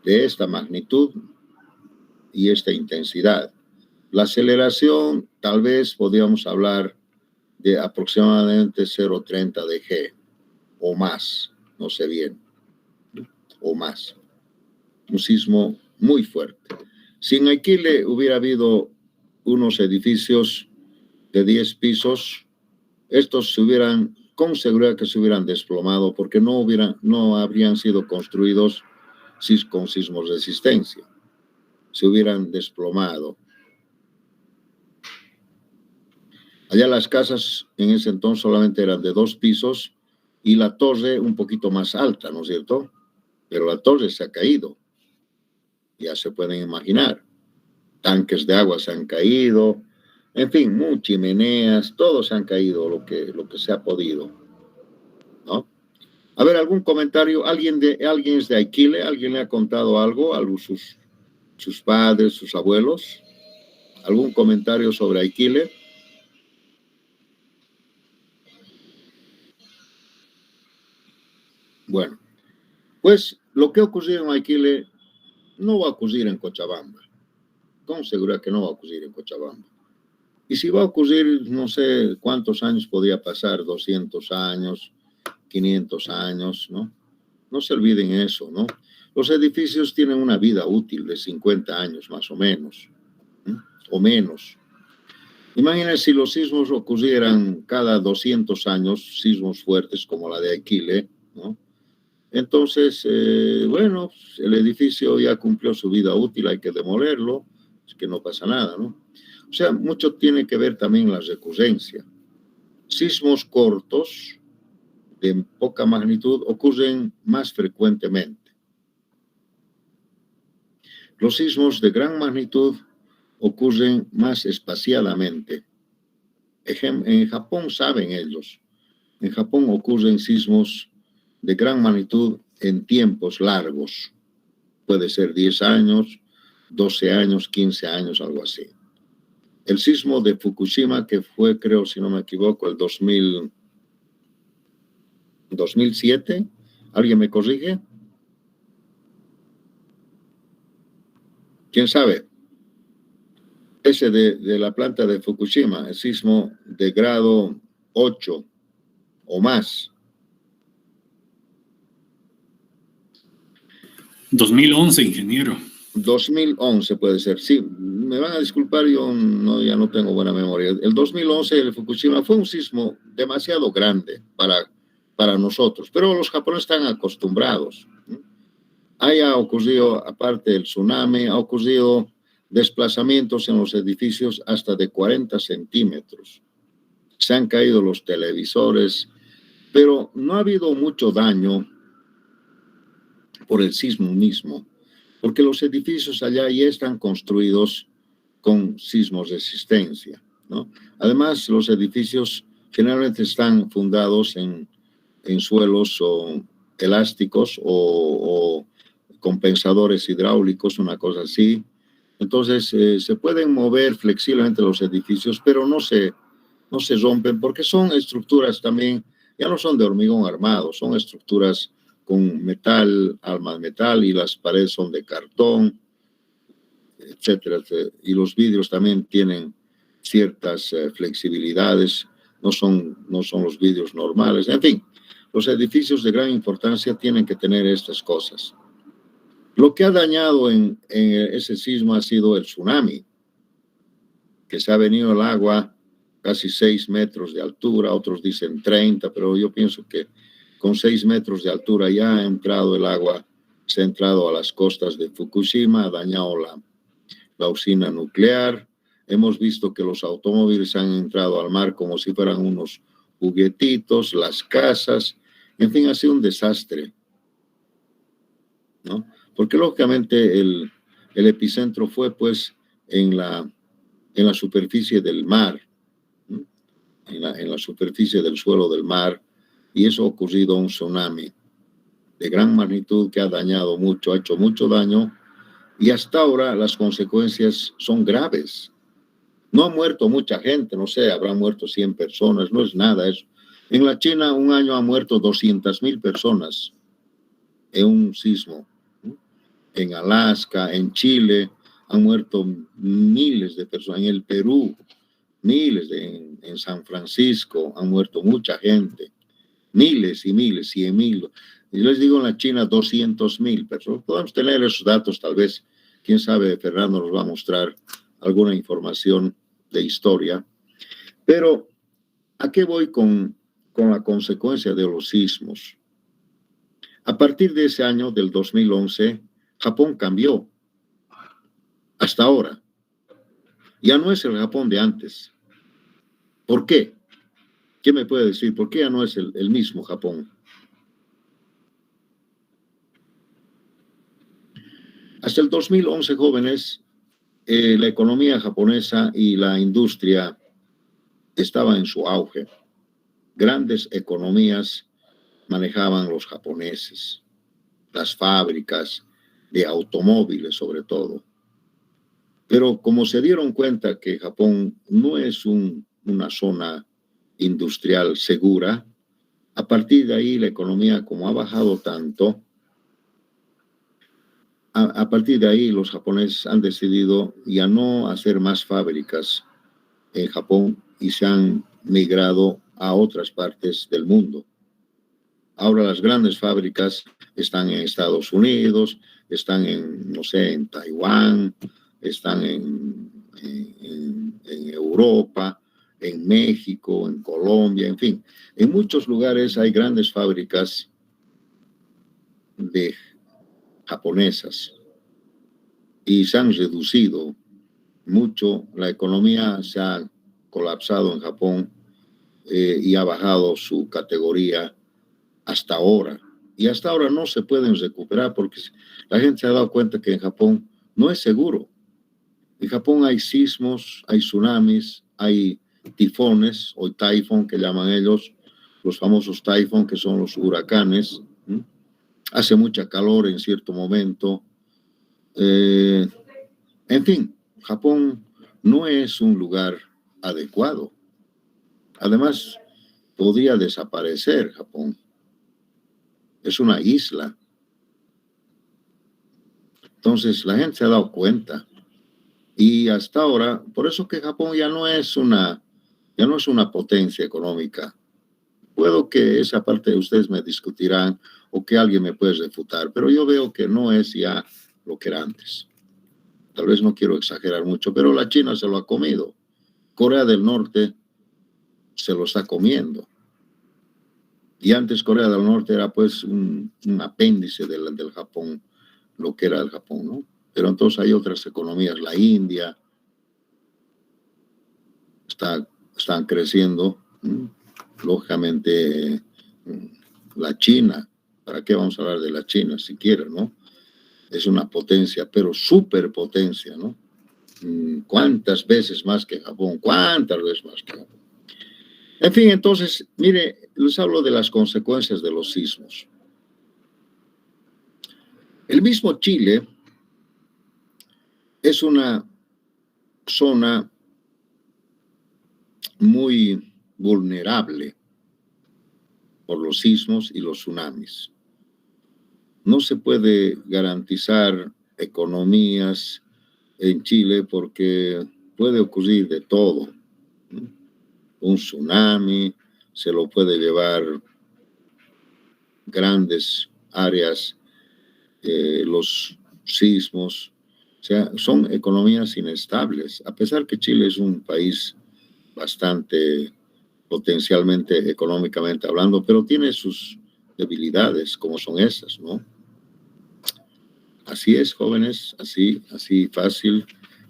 de esta magnitud y esta intensidad. La aceleración, tal vez podríamos hablar de aproximadamente 0,30 de G o más, no sé bien, o más. Un sismo muy fuerte. Si en Aquile hubiera habido unos edificios de 10 pisos, estos con seguridad que se hubieran desplomado porque no habrían sido construidos con sismo resistencia. Se hubieran desplomado. Allá las casas en ese entonces solamente eran de 2 pisos y la torre un poquito más alta, ¿no es cierto? Pero la torre se ha caído. Ya se pueden imaginar. Tanques de agua se han caído. En fin, chimeneas, todos han caído lo que se ha podido, ¿no? A ver, ¿algún comentario? ¿Alguien es de Aquile? ¿Alguien le ha contado algo a sus padres, sus abuelos? ¿Algún comentario sobre Aquile? Bueno, pues lo que ocurrió en Aquile no va a ocurrir en Cochabamba. Con seguridad que no va a ocurrir en Cochabamba. Y si va a ocurrir, no sé cuántos años podría pasar, 200 años, 500 años, ¿no? No se olviden eso, ¿no? Los edificios tienen una vida útil de 50 años más o menos, ¿no? O menos. Imagínense si los sismos ocurrieran cada 200 años, sismos fuertes como la de Aquile, ¿no? Entonces, bueno, el edificio ya cumplió su vida útil, hay que demolerlo, es que no pasa nada, ¿no? O sea, mucho tiene que ver también la recurrencia. Sismos cortos, de poca magnitud, ocurren más frecuentemente. Los sismos de gran magnitud ocurren más espaciadamente. En Japón saben ellos. En Japón ocurren sismos de gran magnitud en tiempos largos. Puede ser 10 años, 12 años, 15 años, algo así. El sismo de Fukushima, que fue, creo, si no me equivoco, el 2007, ¿alguien me corrige? ¿Quién sabe? Ese de la planta de Fukushima, el sismo de grado 8 o más. 2011, ingeniero. 2011 puede ser, sí. me van a disculpar, yo ya no tengo buena memoria. El 2011, el Fukushima, fue un sismo demasiado grande para nosotros, pero los japoneses están acostumbrados. Haya ocurrido, aparte del tsunami, ha ocurrido desplazamientos en los edificios hasta de 40 centímetros. Se han caído los televisores, pero no ha habido mucho daño por el sismo mismo, porque los edificios allá ya están construidos con sismos resistencia, ¿no? Además, los edificios generalmente están fundados en suelos elásticos o compensadores hidráulicos, una cosa así. Entonces, se pueden mover flexiblemente los edificios, pero no se rompen porque son estructuras también, ya no son de hormigón armado, son estructuras con metal, alma de metal, y las paredes son de cartón, etcétera, etcétera. Y los vidrios también tienen ciertas flexibilidades, no son los vidrios normales. En fin, los edificios de gran importancia tienen que tener estas cosas. Lo que ha dañado en ese sismo ha sido el tsunami, que se ha venido el agua casi 6 metros de altura, otros dicen 30, pero yo pienso que con 6 metros de altura ya ha entrado el agua, se ha entrado a las costas de Fukushima, ha dañado la usina nuclear. Hemos visto que los automóviles han entrado al mar como si fueran unos juguetitos, las casas, en fin, ha sido un desastre, ¿no? Porque lógicamente el epicentro fue pues en la superficie del mar, ¿no? en la superficie del suelo del mar, y eso ha ocurrido un tsunami de gran magnitud que ha dañado mucho, ha hecho mucho daño, y hasta ahora las consecuencias son graves. No ha muerto mucha gente, no sé, habrán muerto 100 personas, no es nada eso. En la China, un año han muerto 200,000 personas en un sismo. En Alaska, en Chile, han muerto miles de personas. En el Perú, miles. En San Francisco han muerto mucha gente. Miles y miles, 100,000. Y les digo en la China, 200,000 personas. Podemos tener esos datos, tal vez. Quién sabe, Fernando nos va a mostrar alguna información de historia. Pero, ¿a qué voy con la consecuencia de los sismos? A partir de ese año, del 2011, Japón cambió. Hasta ahora. Ya no es el Japón de antes. ¿Por qué? ¿Quién me puede decir por qué ya no es el mismo Japón? Hasta el 2011, jóvenes, la economía japonesa y la industria estaban en su auge. Grandes economías manejaban los japoneses, las fábricas de automóviles sobre todo. Pero como se dieron cuenta que Japón no es una zona industrial segura, a partir de ahí la economía, como ha bajado tanto, a partir de ahí los japoneses han decidido ya no hacer más fábricas en Japón y se han migrado a otras partes del mundo. Ahora las grandes fábricas están en Estados Unidos, están no sé, en Taiwán, están en Europa, en México, en Colombia, en fin. En muchos lugares hay grandes fábricas de japonesas y se han reducido mucho. La economía se ha colapsado en Japón y ha bajado su categoría hasta ahora. Y hasta ahora no se pueden recuperar porque la gente se ha dado cuenta que en Japón no es seguro. En Japón hay sismos, hay tsunamis, hay tifones o taifón que llaman ellos, los famosos taifón que son los huracanes. Hace mucha calor en cierto momento. En fin, Japón no es un lugar adecuado. Además, podría desaparecer Japón. Es una isla. Entonces, la gente se ha dado cuenta. Y hasta ahora, por eso que Japón ya no es una potencia económica. Puedo que esa parte de ustedes me discutirán o que alguien me puede refutar, pero yo veo que no es ya lo que era antes. tal vez no quiero exagerar mucho, pero la China se lo ha comido. Corea del Norte se lo está comiendo. Y antes Corea del Norte era pues un apéndice del Japón, lo que era el Japón, ¿no? Pero entonces hay otras economías, la India, están creciendo, lógicamente la China, ¿para qué vamos a hablar de la China siquiera, no? Es una potencia, pero superpotencia, ¿no? ¿Cuántas veces más que Japón? ¿Cuántas veces más que Japón? En fin, entonces, mire, les hablo de las consecuencias de los sismos. El mismo Chile es una zona muy vulnerable por los sismos y los tsunamis. No se puede garantizar economías en Chile porque puede ocurrir de todo. Un tsunami se lo puede llevar grandes áreas, los sismos, o sea, son economías inestables, a pesar que Chile es un país bastante potencialmente económicamente hablando, pero tiene sus debilidades como son esas, ¿no? Así es, jóvenes, así fácil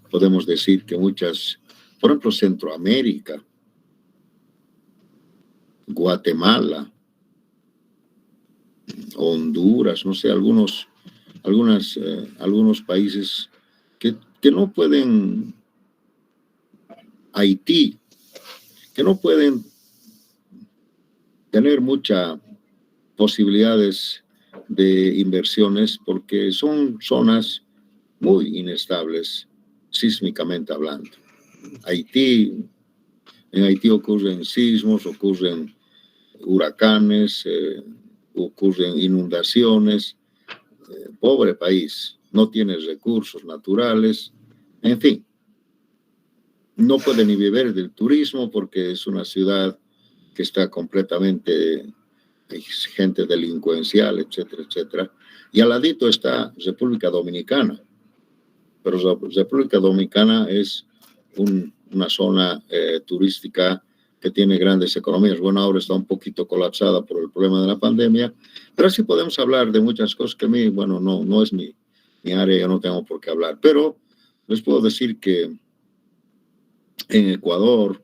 podemos decir que muchas, por ejemplo, Centroamérica, Guatemala, Honduras, no sé, algunos países que no pueden, Haití, que no pueden tener muchas posibilidades de inversiones porque son zonas muy inestables sísmicamente hablando. En Haití ocurren sismos, ocurren huracanes, ocurren inundaciones. Pobre país, no tiene recursos naturales, en fin. No puede ni vivir del turismo porque es una ciudad que está completamente, gente delincuencial, etcétera, etcétera. Y al ladito está República Dominicana. Pero República Dominicana es una zona turística que tiene grandes economías. Bueno, ahora está un poquito colapsada por el problema de la pandemia, pero sí podemos hablar de muchas cosas que a mí, bueno, no es mi área, yo no tengo por qué hablar. Pero les puedo decir que en Ecuador,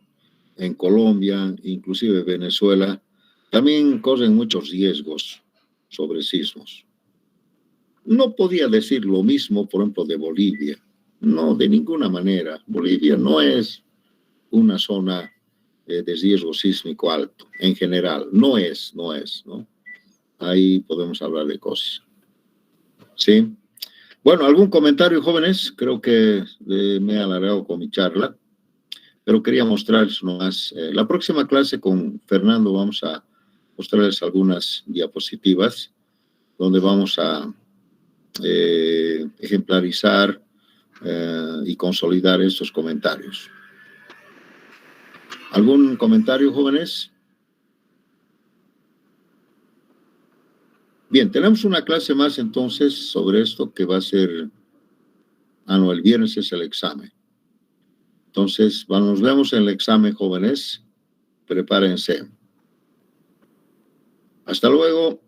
en Colombia, inclusive Venezuela, también corren muchos riesgos sobre sismos. No podía decir lo mismo, por ejemplo, de Bolivia. No, de ninguna manera. Bolivia no es una zona de riesgo sísmico alto, en general. No es, ¿no? Ahí podemos hablar de cosas. ¿Sí? Bueno, ¿algún comentario, jóvenes? Creo que me he alargado con mi charla, pero quería mostrarles nomás. La próxima clase con Fernando vamos a mostrarles algunas diapositivas donde vamos a ejemplarizar y consolidar estos comentarios. ¿Algún comentario, jóvenes? Bien, tenemos una clase más entonces sobre esto que va a ser, no, el viernes es el examen. Entonces, nos vemos en el examen, jóvenes. Prepárense. Hasta luego.